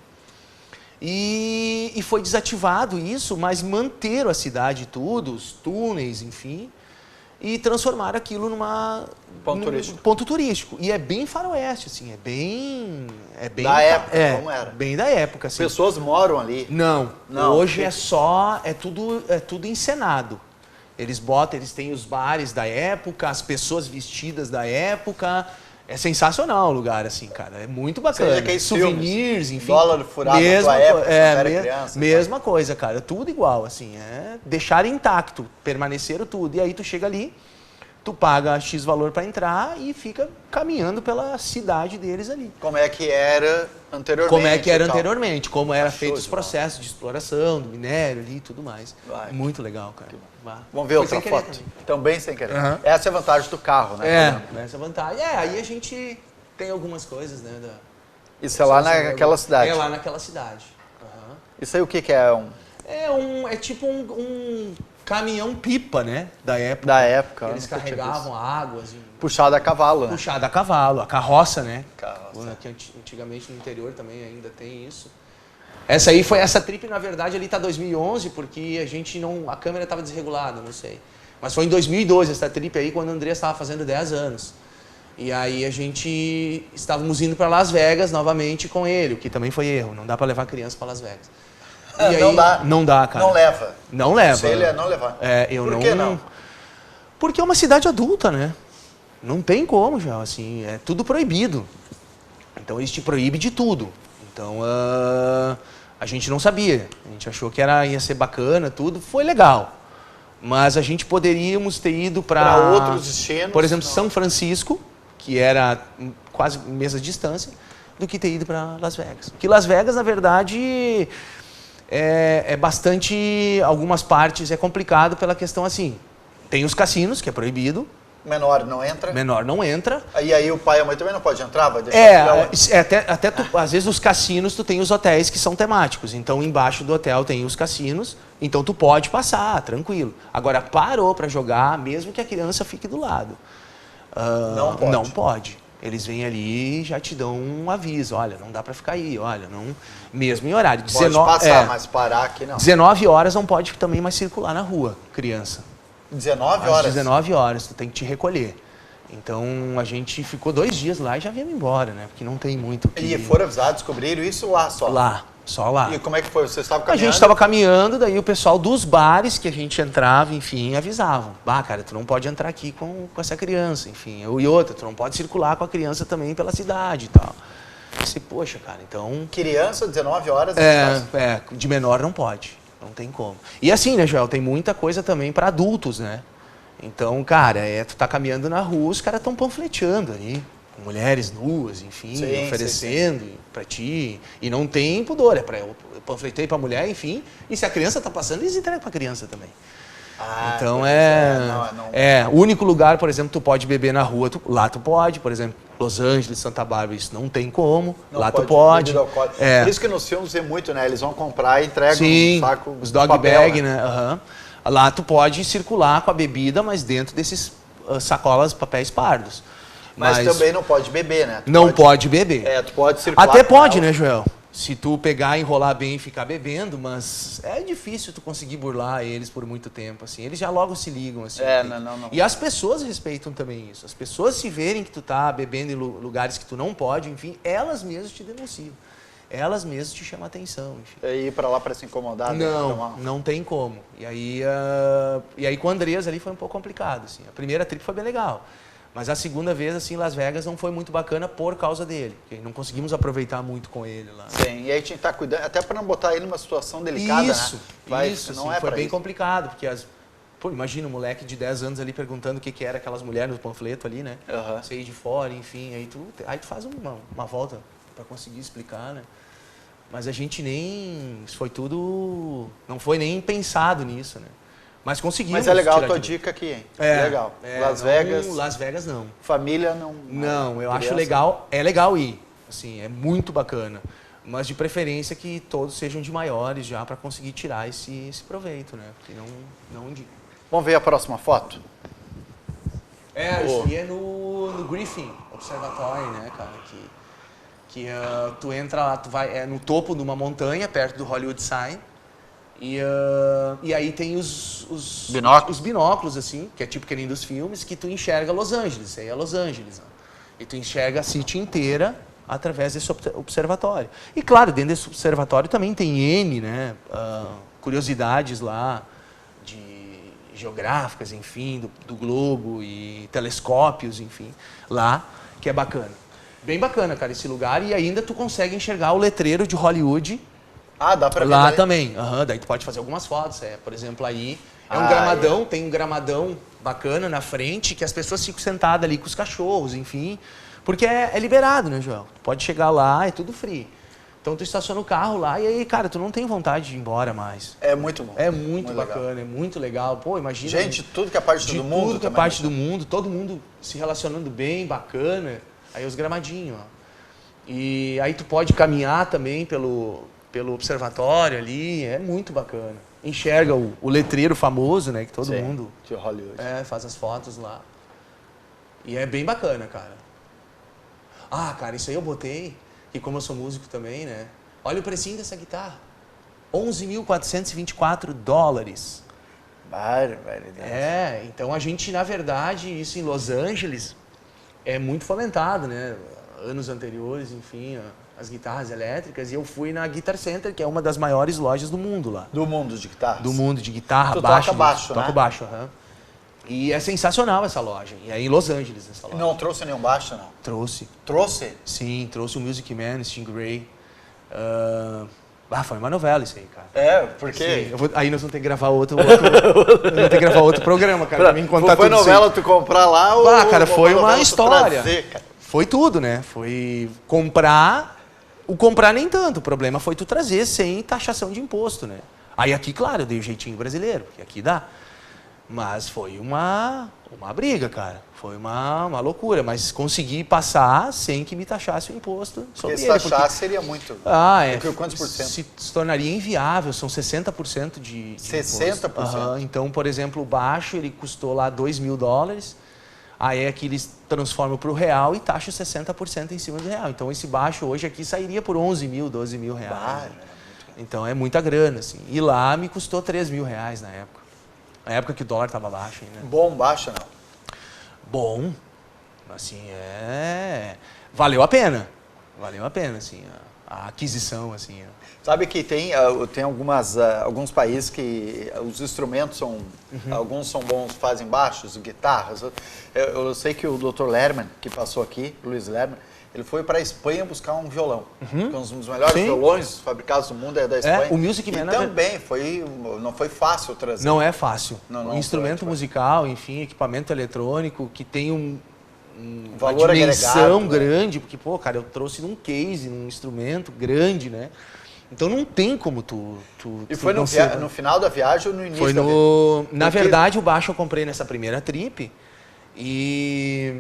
E foi desativado isso, mas manteram a cidade tudo, os túneis, enfim, e transformaram aquilo ponto turístico. E é bem faroeste, assim, é bem da época, como era? Bem da época, assim. Pessoas moram ali? Não. Hoje é tudo encenado. Eles têm os bares da época, as pessoas vestidas da época. É sensacional o lugar, assim, cara. É muito bacana. Souvenirs, enfim. Dólar furado na tua época, era criança. Mesma coisa, cara. Tudo igual, assim. Deixar intacto, permaneceram tudo. E aí tu chega ali, tu paga X valor para entrar e fica caminhando pela cidade deles ali. Como é que era anteriormente? Como era feito os processos de exploração, do minério ali e tudo mais. Muito legal, cara. Vamos ver outra foto? Também sem querer. Uhum. Essa é a vantagem do carro, né? Essa é a vantagem. Aí a gente tem algumas coisas, né? Isso é lá naquela cidade? É lá naquela cidade. Uhum. Isso aí o que é? É tipo um caminhão-pipa, né? Da época. Eles carregavam águas. Puxado a cavalo, né? Puxado a cavalo, a carroça, né? Que antigamente no interior também ainda tem isso. Essa trip, na verdade, ali tá 2011, porque a câmera estava desregulada, não sei. Mas foi em 2012 essa trip aí, quando o André estava fazendo 10 anos. E aí estávamos indo para Las Vegas novamente com ele, o que também foi erro, não dá para levar criança para Las Vegas. E aí, não dá, cara. Não leva. Não leva. Se ele é não levar. Por que não? Porque é uma cidade adulta, né? Não tem como já, assim, é tudo proibido. Então eles te proíbem de tudo. Então a gente não sabia. A gente achou que ia ser bacana, tudo. Foi legal. Mas a gente poderíamos ter ido para outros destinos. Por exemplo, São Francisco, que era quase mesma distância, do que ter ido para Las Vegas. Porque Las Vegas, na verdade, é bastante... Algumas partes é complicado pela questão assim. Tem os cassinos, que é proibido. Menor não entra? Menor não entra. E aí o pai e a mãe também não pode entrar? Vai deixar até às vezes os cassinos tu tem os hotéis que são temáticos. Então embaixo do hotel tem os cassinos, então tu pode passar, tranquilo. Agora parou para jogar, mesmo que a criança fique do lado. Não pode. Não pode. Eles vêm ali e já te dão um aviso. Olha, não dá para ficar aí, olha, não... Mesmo em horário. Pode passar, mas parar aqui não. 19 horas não pode também mais circular na rua, criança. 19 horas? Às 19 horas, tu tem que te recolher. Então a gente ficou 2 dias lá e já viemos embora, né? Porque não tem muito. E foram avisados, descobriram isso lá só? Lá, só lá. E como é que foi? Você estava A caminhando? gente estava caminhando, daí o pessoal dos bares que a gente entrava, enfim, avisavam. Cara, tu não pode entrar aqui com essa criança, enfim. E outra, tu não pode circular com a criança também pela cidade e tal. Eu disse, poxa, cara, então... Criança, 19 horas... de menor não pode, não tem como. E assim, né, Joel, tem muita coisa também para adultos, né? Então, cara, tu tá caminhando na rua, os caras estão panfleteando ali, com mulheres nuas, enfim, Sim, oferecendo para ti. E não tem pudor, eu panfletei pra mulher, enfim, e se a criança tá passando, eles entregam pra criança também. Então o único lugar, por exemplo, tu pode beber na rua, lá tu pode, por exemplo, Los Angeles, Santa Bárbara, isso não tem como, não lá pode, tu pode. Por isso que nos filmes vê muito, né? Eles vão comprar e entregam um saco os dog papel, bag, né? Uhum. Lá tu pode circular com a bebida, mas dentro desses sacolas, papéis pardos. Mas também não pode beber, né? Não pode beber. Tu pode circular. Até pode, né, Joel? Se tu pegar, enrolar bem e ficar bebendo, mas é difícil tu conseguir burlar eles por muito tempo, assim. Eles já logo se ligam, assim. Não. E as pessoas respeitam também isso. As pessoas se verem que tu tá bebendo em lugares que tu não pode, enfim, elas mesmas te denunciam. Elas mesmas te chamam a atenção, enfim. E ir pra lá para se incomodar? Não tem como. E aí com o Andrés ali foi um pouco complicado, assim. A primeira trip foi bem legal. Mas a segunda vez, assim, Las Vegas não foi muito bacana por causa dele. Porque não conseguimos aproveitar muito com ele lá. Sim, e aí a gente tá cuidando, até para não botar ele numa situação delicada, né? Isso, não foi bem complicado, porque imagina um moleque de 10 anos ali perguntando o que era aquelas mulheres no panfleto ali, né? Uhum. Sair de fora, enfim, aí tu faz uma volta para conseguir explicar, né? Mas a gente isso foi tudo, não foi nem pensado nisso, né? Mas conseguimos. Mas é legal a tua dica aqui, hein? Legal. Las Vegas não. Família não. Não, eu acho legal. É legal ir. Assim, é muito bacana. Mas de preferência que todos sejam de maiores já para conseguir tirar esse proveito, né? Porque não indico. Vamos ver a próxima foto? Isso aí é no Griffin Observatory, né, cara? Que tu entra lá, tu vai no topo de uma montanha, perto do Hollywood Sign. E aí tem os binóculos, assim, que é tipo que nem dos filmes, que tu enxerga Los Angeles. Isso aí é Los Angeles. Né? E tu enxerga a City inteira através desse observatório. E claro, dentro desse observatório também tem N, né, curiosidades lá, geográficas, enfim, do globo e telescópios, enfim, lá, que é bacana. Bem bacana, cara, esse lugar. E ainda tu consegue enxergar o letreiro de Hollywood. Dá pra ver lá daí? Também. Daí tu pode fazer algumas fotos. Por exemplo, aí é um gramadão, tem um gramadão bacana na frente, que as pessoas ficam sentadas ali com os cachorros, enfim. Porque é liberado, né, Joel? Tu pode chegar lá, é tudo free. Então tu estaciona o carro lá e aí, cara, tu não tem vontade de ir embora mais. É muito bom. É muito bacana, legal. É muito legal. Pô, imagina. Gente, tudo que é parte do mundo. Tudo que é parte do mundo, todo mundo se relacionando bem, bacana. Aí os gramadinhos, ó. E aí tu pode caminhar também pelo observatório ali, é muito bacana. Enxerga o letreiro famoso, né, que todo mundo de Hollywood. Faz as fotos lá. E é bem bacana, cara. Cara, isso aí eu botei, e como eu sou músico também, né? Olha o precinho dessa guitarra. $11.424. Barbaridade. Então a gente, na verdade, isso em Los Angeles é muito fomentado, né? Anos anteriores, enfim, as guitarras elétricas. E eu fui na Guitar Center, que é uma das maiores lojas do mundo lá. Do mundo de guitarras? Do mundo de guitarra, tu baixo. Toca baixo, né? Toco baixo, aham. E é sensacional essa loja. E é em Los Angeles essa loja. Não trouxe nenhum baixo, não? Trouxe. Trouxe? Sim, trouxe o Music Man, Stingray. Foi uma novela isso aí, cara. Por quê? Aí nós vamos ter que gravar outro programa, cara, pra me contar foi tudo novela tu comprar lá ou... cara, foi uma história. Trazer, cara? Foi tudo, né? Foi comprar... O comprar nem tanto, o problema foi tu trazer sem taxação de imposto, né? Aí aqui, claro, eu dei o jeitinho brasileiro, porque aqui dá. Mas foi uma briga, cara. Foi uma loucura, mas consegui passar sem que me taxasse o imposto sobre ele. Se taxasse seria muito. Quantos por cento? Se tornaria inviável, são 60% de 60%? Imposto. Então, por exemplo, o baixo, ele custou lá $2.000, aí aqui eles transformam para o real e taxam 60% em cima do real. Então, esse baixo hoje aqui sairia por $11.000, $12.000. Então, é muita grana, assim. E lá me custou $3.000 na época. Na época que o dólar estava baixo ainda. Bom baixo, não? Bom. Assim, valeu a pena, assim, a aquisição, assim. Sabe que tem alguns países que os instrumentos são, alguns são bons, fazem baixos, guitarras. Eu sei que o Dr. Lerman, que passou aqui, Luiz Lerman, ele foi para a Espanha buscar um violão. Que um dos melhores violões fabricados do mundo é da Espanha. O Music Man também não foi fácil trazer. Não é fácil. Não instrumento musical, enfim, equipamento eletrônico, que tem valor uma dimensão agregado, grande, porque, pô, cara, eu trouxe num case, num instrumento grande, né? Então não tem como tu E foi no final da viagem ou no início? Na verdade, o baixo eu comprei nessa primeira trip.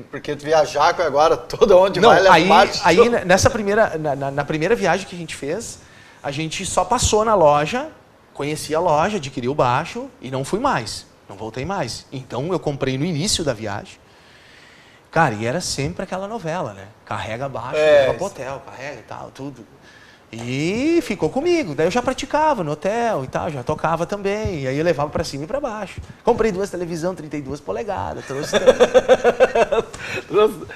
Porque tu viajar agora, todo onde vai, leva baixo. Aí na primeira viagem que a gente fez, a gente só passou na loja, conheci a loja, adquiri o baixo e não fui mais. Não voltei mais. Então eu comprei no início da viagem. Cara, e era sempre aquela novela, né? Carrega baixo, leva pro hotel, carrega e tal, tudo. E ficou comigo. Daí eu já praticava no hotel e tal, já tocava também. E aí eu levava pra cima e pra baixo. Comprei 2 televisão, 32 polegadas. Trouxe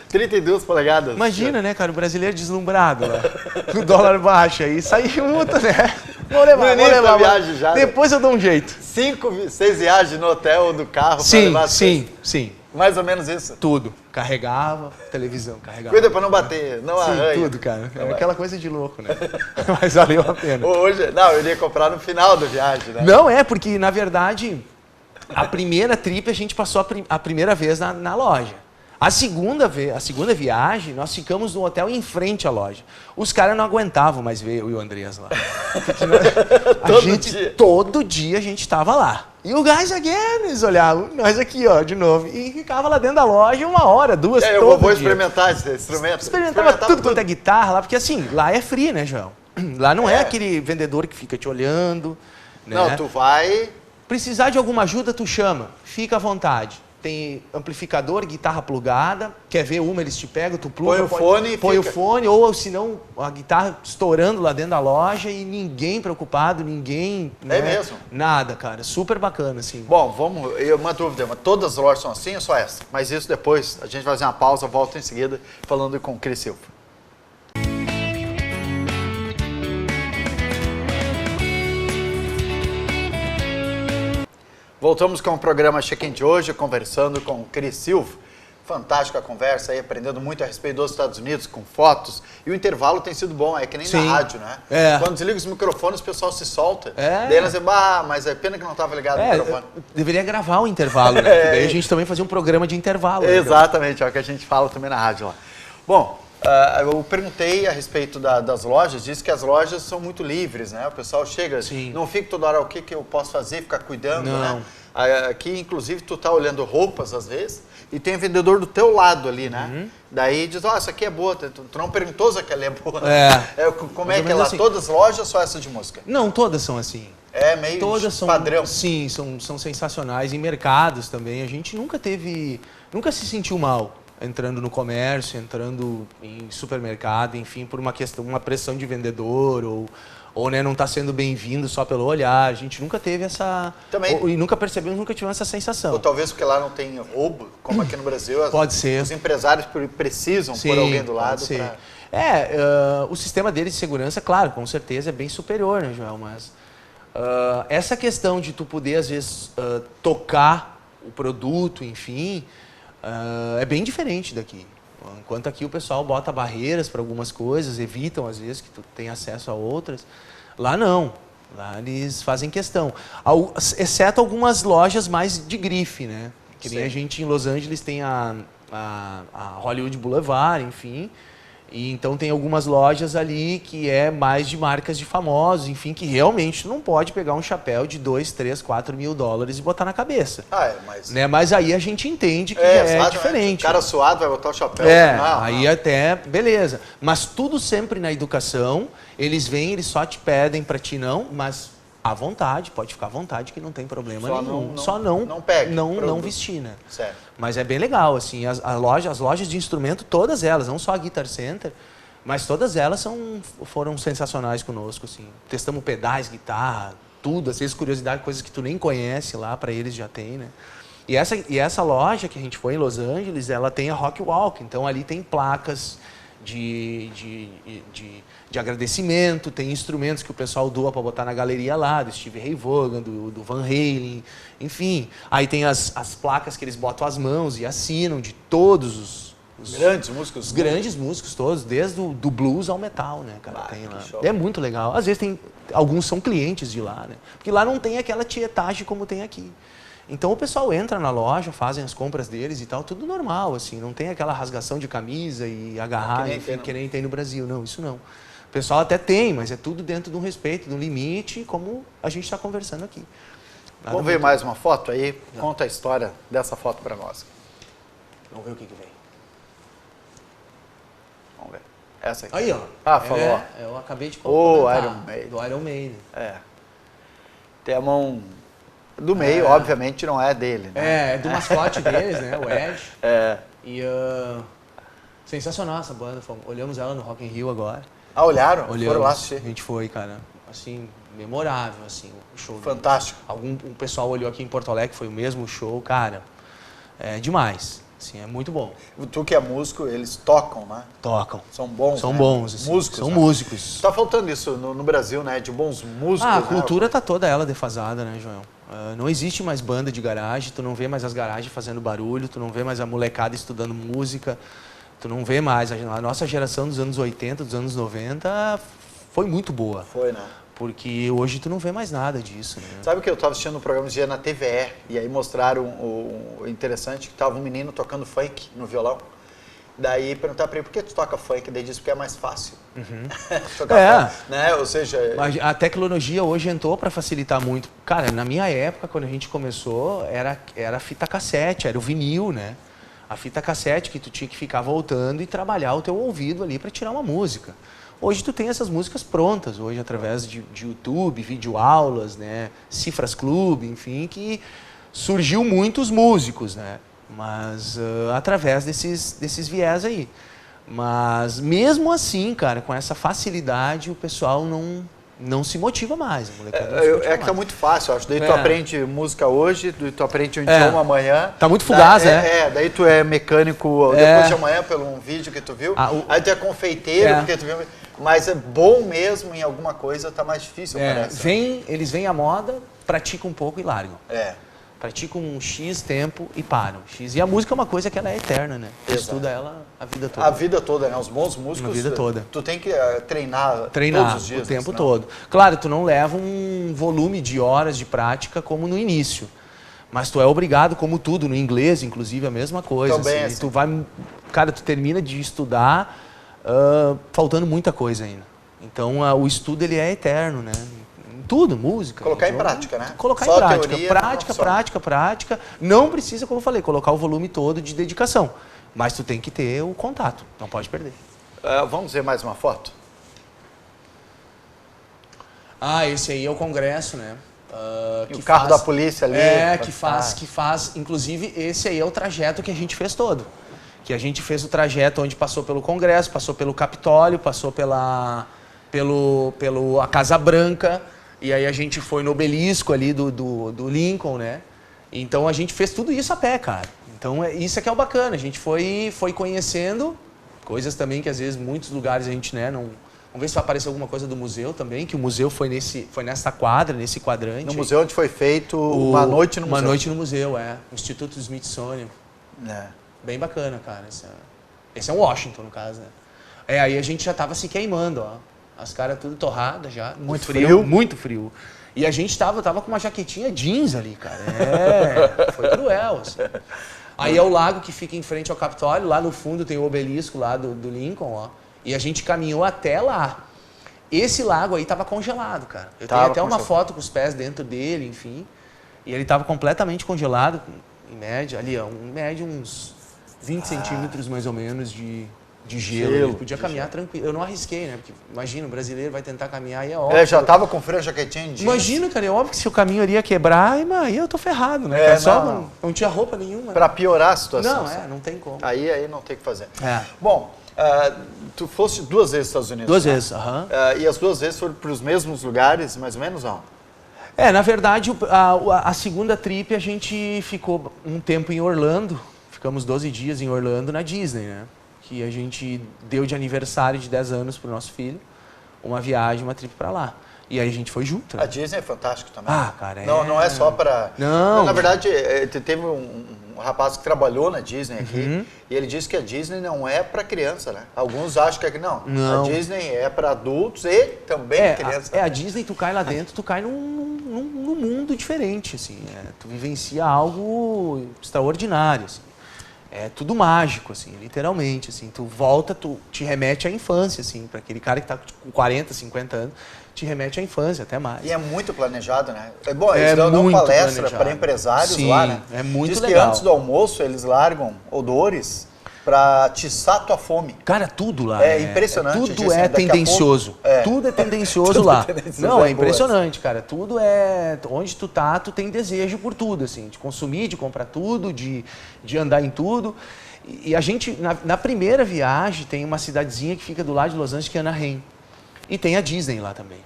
32 polegadas? Imagina, né, cara? O brasileiro deslumbrado lá. O dólar baixo. Aí saiu multa, né? Vou levar. Viagem já. Depois eu dou um jeito. 5, 6 viagens no hotel ou do carro pra levar sim. Mais ou menos isso? Tudo. Carregava, televisão, carregava. Cuida pra não bater, não arranha. Sim, tudo, cara. É aquela coisa de louco, né? Mas valeu a pena. Eu iria comprar no final da viagem, né? Não, porque, na verdade, a primeira trip a gente passou a primeira vez na loja. A segunda viagem, nós ficamos no hotel em frente à loja. Os caras não aguentavam mais ver eu e o Andreas lá. Todo dia a gente estava lá. E o guys again, eles olhavam, nós aqui, ó, de novo. E ficava lá dentro da loja 1 hora, 2, todo dia. Eu vou experimentar esse instrumento. Experimentava tudo quanto é guitarra lá, porque assim, lá é free, né, João? Lá não é aquele vendedor que fica te olhando. Né? Não, tu vai... Precisar de alguma ajuda, tu chama. Fica à vontade. Tem amplificador, guitarra plugada. Quer ver uma, eles te pegam, tu pluga. Põe o fone, ou se não, a guitarra estourando lá dentro da loja e ninguém preocupado, ninguém... É mesmo? Nada, cara. Super bacana, assim. Bom, uma dúvida. Todas as lojas são assim ou só essa? Mas isso depois, a gente vai fazer uma pausa, volta em seguida, falando com o Cris Silva. Voltamos com o programa Check-in de hoje, conversando com o Cris Silva. Fantástica a conversa aí, aprendendo muito a respeito dos Estados Unidos, com fotos. E o intervalo tem sido bom, é que nem na rádio, né? Quando desliga os microfones, o pessoal se solta. Daí elas dizem, mas é pena que não estava ligado o microfone. Deveria gravar o intervalo, né? Daí a gente também fazia um programa de intervalo. Exatamente, é o que a gente fala também na rádio lá. Bom, eu perguntei a respeito das lojas, disse que as lojas são muito livres, né? O pessoal chega, não fica toda hora, o que eu posso fazer, ficar cuidando, né? Aqui, inclusive, tu tá olhando roupas, às vezes, e tem vendedor do teu lado ali, né? Daí diz, essa aqui é boa, tu não perguntou se aquela é boa. Como é que é lá? Assim. Todas as lojas ou só essa de música? Não, todas são assim. É meio padrão. Sim, são sensacionais. Em mercados também, a gente nunca se sentiu mal entrando no comércio, entrando em supermercado, enfim, por uma pressão de vendedor ou né, não está sendo bem-vindo só pelo olhar. A gente nunca teve essa... Também. E nunca tivemos essa sensação. Ou talvez porque lá não tem roubo, como aqui no Brasil. Pode ser. Os empresários precisam pôr alguém do lado para... O sistema deles de segurança, claro, com certeza é bem superior, né, Joel? Mas essa questão de tu poder, às vezes, tocar o produto, enfim... é bem diferente daqui. Enquanto aqui o pessoal bota barreiras para algumas coisas, evitam às vezes que tu tenha acesso a outras. Lá não. Lá eles fazem questão. Exceto algumas lojas mais de grife, né? Que nem a gente em Los Angeles tem a Hollywood Boulevard, enfim. E então tem algumas lojas ali que é mais de marcas de famosos, enfim, que realmente não pode pegar um chapéu de 2, 3, 4 mil dólares e botar na cabeça. Mas aí a gente entende que é diferente. O cara suado vai botar o chapéu. Aí até, beleza. Mas tudo sempre na educação, eles vêm, eles só te pedem para ti mas à vontade, pode ficar à vontade que não tem problema nenhum. Não vestir, né? Certo. Mas é bem legal, assim, as lojas de instrumento, todas elas, não só a Guitar Center, mas todas elas foram sensacionais conosco, assim. Testamos pedais, guitarra, tudo, às vezes curiosidade, coisas que tu nem conhece lá, para eles já tem, né? E essa loja que a gente foi em Los Angeles, ela tem a Rock Walk, então ali tem placas de agradecimento, tem instrumentos que o pessoal doa para botar na galeria lá, do Steve Ray Vaughan, do Van Halen, enfim. Aí tem as placas que eles botam as mãos e assinam de todos os grandes músicos. Os grandes músicos todos, desde do blues ao metal, né, cara? Tem lá. É muito legal. Às vezes alguns são clientes de lá, né? Porque lá não tem aquela tietagem como tem aqui. Então o pessoal entra na loja, fazem as compras deles e tal, tudo normal, assim, não tem aquela rasgação de camisa e agarrar, que nem tem no Brasil, não, isso não. O pessoal até tem, mas é tudo dentro de um respeito, de um limite, como a gente está conversando aqui. Vamos ver mais uma foto aí? Não. Conta a história dessa foto para nós. Vamos ver o que vem. Vamos ver. Essa aqui. Aí, ó. Ah, falou. Eu acabei de comentar. Iron Maiden. Do Iron Maiden. Tem a mão do meio, obviamente, não é dele, né? É do mascote deles, né? O Edge. E sensacional essa banda. Olhamos ela no Rock in Rio agora. Ah, olharam? Foram lá a gente foi, cara. Assim, memorável, assim, o show. Fantástico. O pessoal olhou aqui em Porto Alegre, foi o mesmo show, cara. É demais. Assim, é muito bom. Tu que é músico, eles tocam, né? Tocam. São bons, São né? bons, assim. Músicos, são né? músicos. Tá faltando isso no Brasil, né? De bons músicos. A cultura tá toda ela defasada, né, Joel? Não existe mais banda de garagem, tu não vê mais as garagens fazendo barulho, tu não vê mais a molecada estudando música, tu não vê mais. A nossa geração dos anos 80, dos anos 90 foi muito boa. Foi, né? Porque hoje tu não vê mais nada disso, né? Sabe que eu estava assistindo um programa de dia na TVE e aí mostraram o interessante que tava um menino tocando funk no violão. Daí perguntar para ele, por que tu toca funk? Daí disse porque é mais fácil. Tocar funk, né? Ou seja... A tecnologia hoje entrou para facilitar muito. Cara, na minha época, quando a gente começou, era fita cassete, era o vinil, né? A fita cassete que tu tinha que ficar voltando e trabalhar o teu ouvido ali para tirar uma música. Hoje tu tem essas músicas prontas, hoje através de YouTube, videoaulas, né? Cifras Club, enfim, que surgiu muitos músicos, né? Mas através desses viés aí. Mas mesmo assim, cara, com essa facilidade, o pessoal não se motiva mais. A molecada não se motiva que tá muito fácil, acho. Daí tu aprende música hoje, daí tu aprende um idioma amanhã. Tá muito fugaz, daí tu é mecânico depois de amanhã, pelo um vídeo que tu viu. Aí tu é confeiteiro, porque tu viu. Mas é bom mesmo em alguma coisa, tá mais difícil, parece. Eles vêm à moda, praticam um pouco e largam. Praticam um X tempo e param. E a música é uma coisa que ela é eterna, né? Tu estuda ela a vida toda. A vida toda, né? Os bons músicos... A vida toda. Tu tem que treinar todos os dias. O tempo todo. Claro, tu não leva um volume de horas de prática como no início. Mas tu é obrigado, como tudo, no inglês, inclusive, a mesma coisa. Também, assim. Tu vai... Cara, tu termina de estudar faltando muita coisa ainda. Então, o estudo, ele é eterno, né? Tudo, música. Colocar em prática, né? Colocar em prática. Prática. Não precisa, como eu falei, colocar o volume todo de dedicação. Mas tu tem que ter o contato, não pode perder. Vamos ver mais uma foto? Esse aí é o Congresso, né? O carro da polícia ali. Que faz. Inclusive, esse aí é o trajeto que a gente fez todo. Que a gente fez o trajeto onde passou pelo Congresso, passou pelo Capitólio, passou pela Casa Branca. E aí a gente foi no obelisco ali do Lincoln, né? Então a gente fez tudo isso a pé, cara. Então isso é que é o bacana. A gente foi conhecendo coisas também que às vezes muitos lugares a gente, né, não... Vamos ver se vai aparecer alguma coisa do museu também, que o museu foi nessa quadra, nesse quadrante. No museu onde foi feito uma noite no museu. Uma noite no museu, o Instituto Smithsonian. É. Bem bacana, cara. Esse é um Washington, no caso, né? Aí a gente já tava se queimando, ó. As caras tudo torradas já. Muito frio. Muito frio. E a gente tava com uma jaquetinha jeans ali, cara. Foi cruel, assim. Aí é o lago que fica em frente ao Capitólio, lá no fundo tem o obelisco lá do Lincoln, ó. E a gente caminhou até lá. Esse lago aí tava congelado, cara. Eu tenho até uma foto com os pés dentro dele, enfim. E ele tava completamente congelado, em média, ali, ó, em média uns 20 centímetros mais ou menos de gelo. Ele podia caminhar tranquilo. Eu não arrisquei, né? Porque imagina, o brasileiro vai tentar caminhar e é óbvio. Já tava com frio, jaquetinha de jeans. Imagina, cara, é óbvio que se o caminho iria quebrar, aí eu tô ferrado, né? Não tinha roupa nenhuma. Pra piorar a situação. Não tem como. Aí não tem o que fazer. Bom, tu foste 2 vezes nos Estados Unidos. 2 vezes, aham. E as 2 vezes foram para os mesmos lugares, mais ou menos, não? Na verdade, a segunda trip a gente ficou um tempo em Orlando, ficamos 12 dias em Orlando na Disney, né? Que a gente deu de aniversário de 10 anos pro nosso filho, uma viagem, uma trip para lá. E aí a gente foi junto. Né? A Disney é fantástico também. Cara, não é só para... Não. Na verdade, teve um rapaz que trabalhou na Disney aqui, e ele disse que a Disney não é para criança, né? Alguns acham que não. A Disney é para adultos e também criança. A Disney, tu cai lá dentro, tu cai num mundo diferente, assim. Tu vivencia algo extraordinário, assim. É tudo mágico, assim, literalmente, assim. Tu volta, tu te remete à infância, assim, para aquele cara que tá com 40, 50 anos, te remete à infância, até mais. E é muito planejado, né? Bom, eles dão palestra para empresários lá, né? É muito Diz legal. que antes do almoço eles largam odores para atiçar tua fome. Cara, tudo lá. É impressionante. Tudo é tendencioso. Tudo é tendencioso lá. Não, é impressionante, cara. Tudo é... Onde tu tá, tu tem desejo por tudo, assim. De consumir, de comprar tudo, de andar em tudo. E a gente, na primeira viagem, tem uma cidadezinha que fica do lado de Los Angeles, que é Anaheim. E tem a Disney lá também.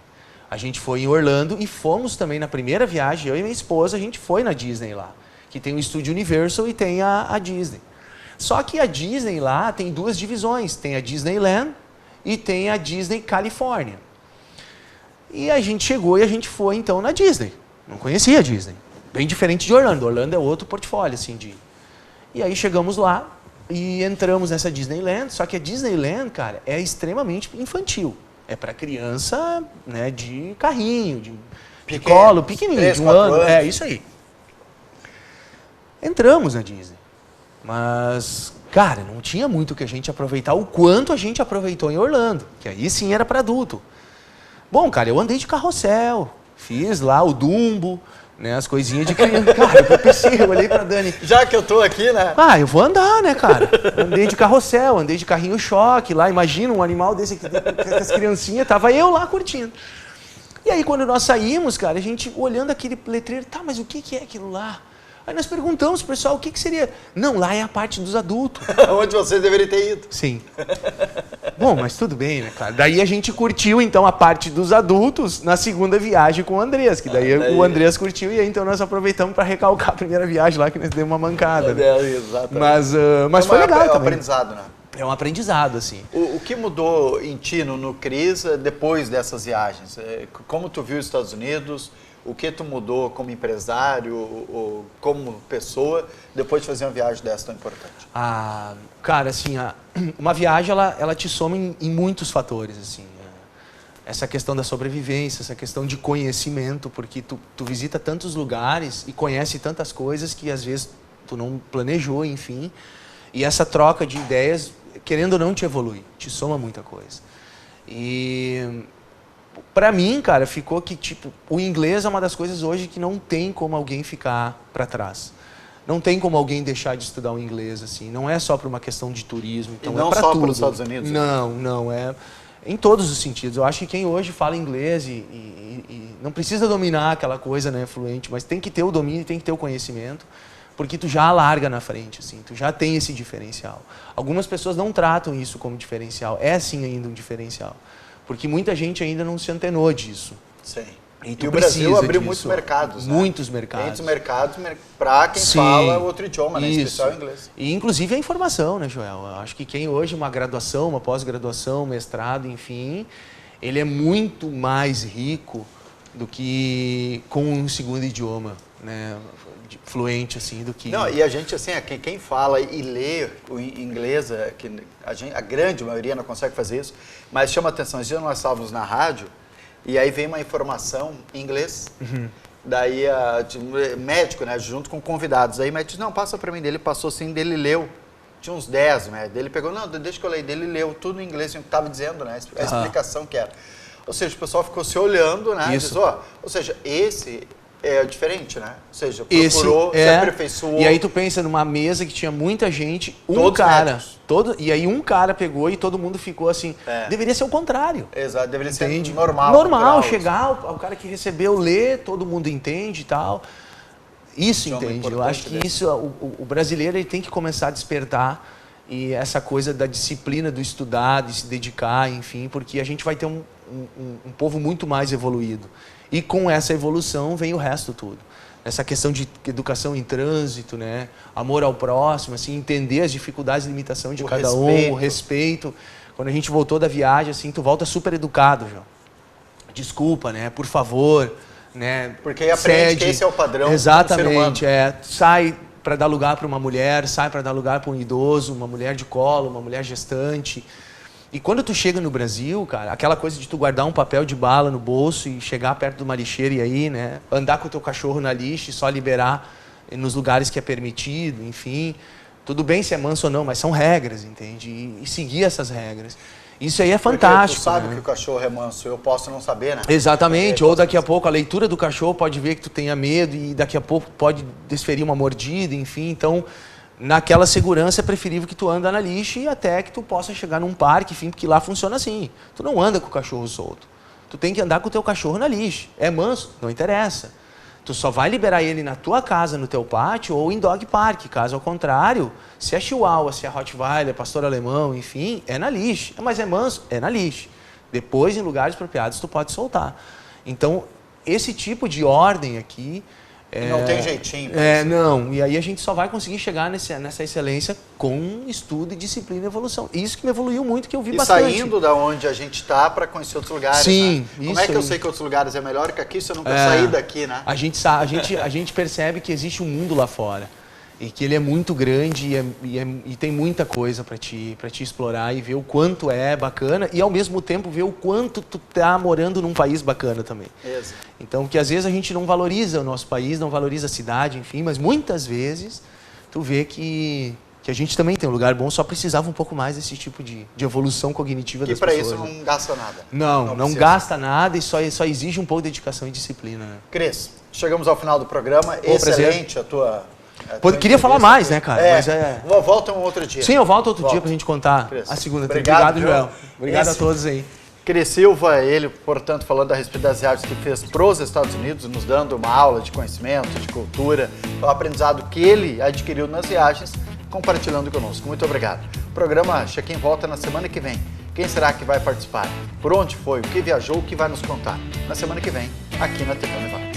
A gente foi em Orlando e fomos também na primeira viagem, eu e minha esposa, a gente foi na Disney lá. Que tem o estúdio Universal e tem a Disney. Só que a Disney lá tem duas divisões. Tem a Disneyland e tem a Disney California. E a gente chegou e a gente foi então na Disney. Não conhecia a Disney. Bem diferente de Orlando. Orlando é outro portfólio, assim, de... E aí chegamos lá e entramos nessa Disneyland. Só que a Disneyland, cara, é extremamente infantil. É para criança, né, de carrinho, de colo, pequenininho, de 1 ano. É isso aí. Entramos na Disney. Mas, cara, não tinha muito que a gente aproveitar o quanto a gente aproveitou em Orlando, que aí sim era para adulto. Bom, cara, eu andei de carrossel, fiz lá o Dumbo, né, as coisinhas de criança. Cara, eu pensei, eu olhei pra Dani. Já que eu tô aqui, né? Eu vou andar, né, cara? Andei de carrossel, andei de carrinho choque lá, imagina um animal desse aqui, com as criancinhas, tava eu lá curtindo. E aí, quando nós saímos, cara, a gente olhando aquele letreiro, tá, mas o que é aquilo lá? Aí nós perguntamos pro pessoal o que seria. Não, lá é a parte dos adultos. Onde vocês deveriam ter ido. Sim. Bom, mas tudo bem, né, cara? Daí a gente curtiu, então, a parte dos adultos na segunda viagem com o Andrés, que daí o Andrés curtiu e aí então nós aproveitamos para recalcar a primeira viagem lá, que nós demos uma mancada. Né? Exatamente. Mas foi legal também. É um aprendizado, né? É um aprendizado, assim. O que mudou em ti, no Cris, depois dessas viagens? Como tu viu os Estados Unidos? O que tu mudou como empresário ou como pessoa depois de fazer uma viagem dessa tão importante? Cara, assim, uma viagem ela te soma em muitos fatores, assim. Essa questão da sobrevivência, essa questão de conhecimento, porque tu visita tantos lugares e conhece tantas coisas que às vezes tu não planejou, enfim. E essa troca de ideias, querendo ou não, te evolui, te soma muita coisa. E... Pra mim, cara, ficou que, tipo, o inglês é uma das coisas hoje que não tem como alguém ficar para trás. Não tem como alguém deixar de estudar o inglês, assim. Não é só por uma questão de turismo. Então e não é só tudo. Para os Estados Unidos? Não. É em todos os sentidos. Eu acho que quem hoje fala inglês e não precisa dominar aquela coisa, né, fluente, mas tem que ter o domínio, tem que ter o conhecimento, porque tu já larga na frente, assim. Tu já tem esse diferencial. Algumas pessoas não tratam isso como diferencial. É, sim, ainda um diferencial. Porque muita gente ainda não se antenou disso. Sim. E o Brasil abriu muitos mercados. Muitos mercados. Muitos mercados para quem fala outro idioma, né? Em especial inglês. E inclusive a informação, né, Joel? Eu acho que quem hoje, uma graduação, uma pós-graduação, mestrado, enfim, ele é muito mais rico do que com um segundo idioma, né? Fluente, assim, do que... Não, e a gente, assim, quem fala e lê o inglês, a grande maioria não consegue fazer isso, mas chama atenção. Esse dia nós estávamos na rádio e aí vem uma informação em inglês, daí médico, né, junto com convidados, aí o médico disse, não, passa para mim, dele passou assim, dele leu, tinha uns 10, né, dele pegou, não, deixa que eu leio, dele leu tudo em inglês, o que estava dizendo, né, a explicação que era. Ou seja, o pessoal ficou se olhando, né, diz, ou seja, esse... É diferente, né? Ou seja, procurou, se aperfeiçoou. E aí tu pensa numa mesa que tinha muita gente, e aí um cara pegou e todo mundo ficou assim. Deveria ser o contrário. Exato, deveria ser normal. Normal, chegar, o cara que recebeu, lê, todo mundo entende e tal. Isso entende. Eu acho que isso, o brasileiro ele tem que começar a despertar e essa coisa da disciplina, do estudar, de se dedicar, enfim, porque a gente vai ter um povo muito mais evoluído. E com essa evolução vem o resto tudo. Essa questão de educação em trânsito, né? Amor ao próximo, assim, entender as dificuldades e limitações de cada um, o respeito. Quando a gente voltou da viagem, assim, tu volta super educado, João. Desculpa, né? Por favor, né? Porque aí aprende que esse é o padrão. Exatamente, sai para dar lugar para uma mulher, sai para dar lugar para um idoso, uma mulher de colo, uma mulher gestante. E quando tu chega no Brasil, cara, aquela coisa de tu guardar um papel de bala no bolso e chegar perto de uma lixeira e aí, né, andar com o teu cachorro na lixa e só liberar nos lugares que é permitido, enfim. Tudo bem se é manso ou não, mas são regras, entende? E seguir essas regras. Isso aí é fantástico. Porque tu sabe, né, que o cachorro é manso, eu posso não saber, né? Exatamente, ou daqui a pouco a leitura do cachorro pode ver que tu tenha medo e daqui a pouco pode desferir uma mordida, enfim, então... Naquela segurança é preferível que tu anda na lixa e até que tu possa chegar num parque, enfim, porque lá funciona assim. Tu não anda com o cachorro solto. Tu tem que andar com o teu cachorro na lixa. É manso? Não interessa. Tu só vai liberar ele na tua casa, no teu pátio ou em dog park. Caso ao contrário, se é chihuahua, se é rottweiler, pastor alemão, enfim, é na lixa. Mas é manso? É na lixa. Depois, em lugares apropriados, tu pode soltar. Então, esse tipo de ordem aqui... Não tem jeitinho. Não. E aí a gente só vai conseguir chegar nessa excelência com estudo e disciplina e evolução. Isso que me evoluiu muito, que eu vi bastante. E saindo da onde a gente está para conhecer outros lugares. Sim. Né? Como é que eu sei que outros lugares é melhor que aqui se eu nunca saí daqui, né? A gente percebe que existe um mundo lá fora. E que ele é muito grande e tem muita coisa para te explorar e ver o quanto é bacana e ao mesmo tempo ver o quanto tu tá morando num país bacana também. Exato. Então, que às vezes a gente não valoriza o nosso país, não valoriza a cidade, enfim, mas muitas vezes tu vê que a gente também tem um lugar bom, só precisava um pouco mais desse tipo de evolução cognitiva das pessoas. E para isso não gasta nada. Não gasta nada e só exige um pouco de dedicação e disciplina. Né? Cris, chegamos ao final do programa. Excelente a tua... Queria falar mais, né, cara? Mas volta um outro dia. Sim, eu volto outro dia pra gente contar a segunda. Obrigado, Joel. Obrigado a todos aí. Cris Silva, ele, portanto, falando a respeito das viagens que fez para os Estados Unidos, nos dando uma aula de conhecimento, de cultura, o aprendizado que ele adquiriu nas viagens, compartilhando conosco. Muito obrigado. O programa Check-in volta na semana que vem. Quem será que vai participar? Por onde foi? O que viajou? O que vai nos contar? Na semana que vem, aqui na TV Univates.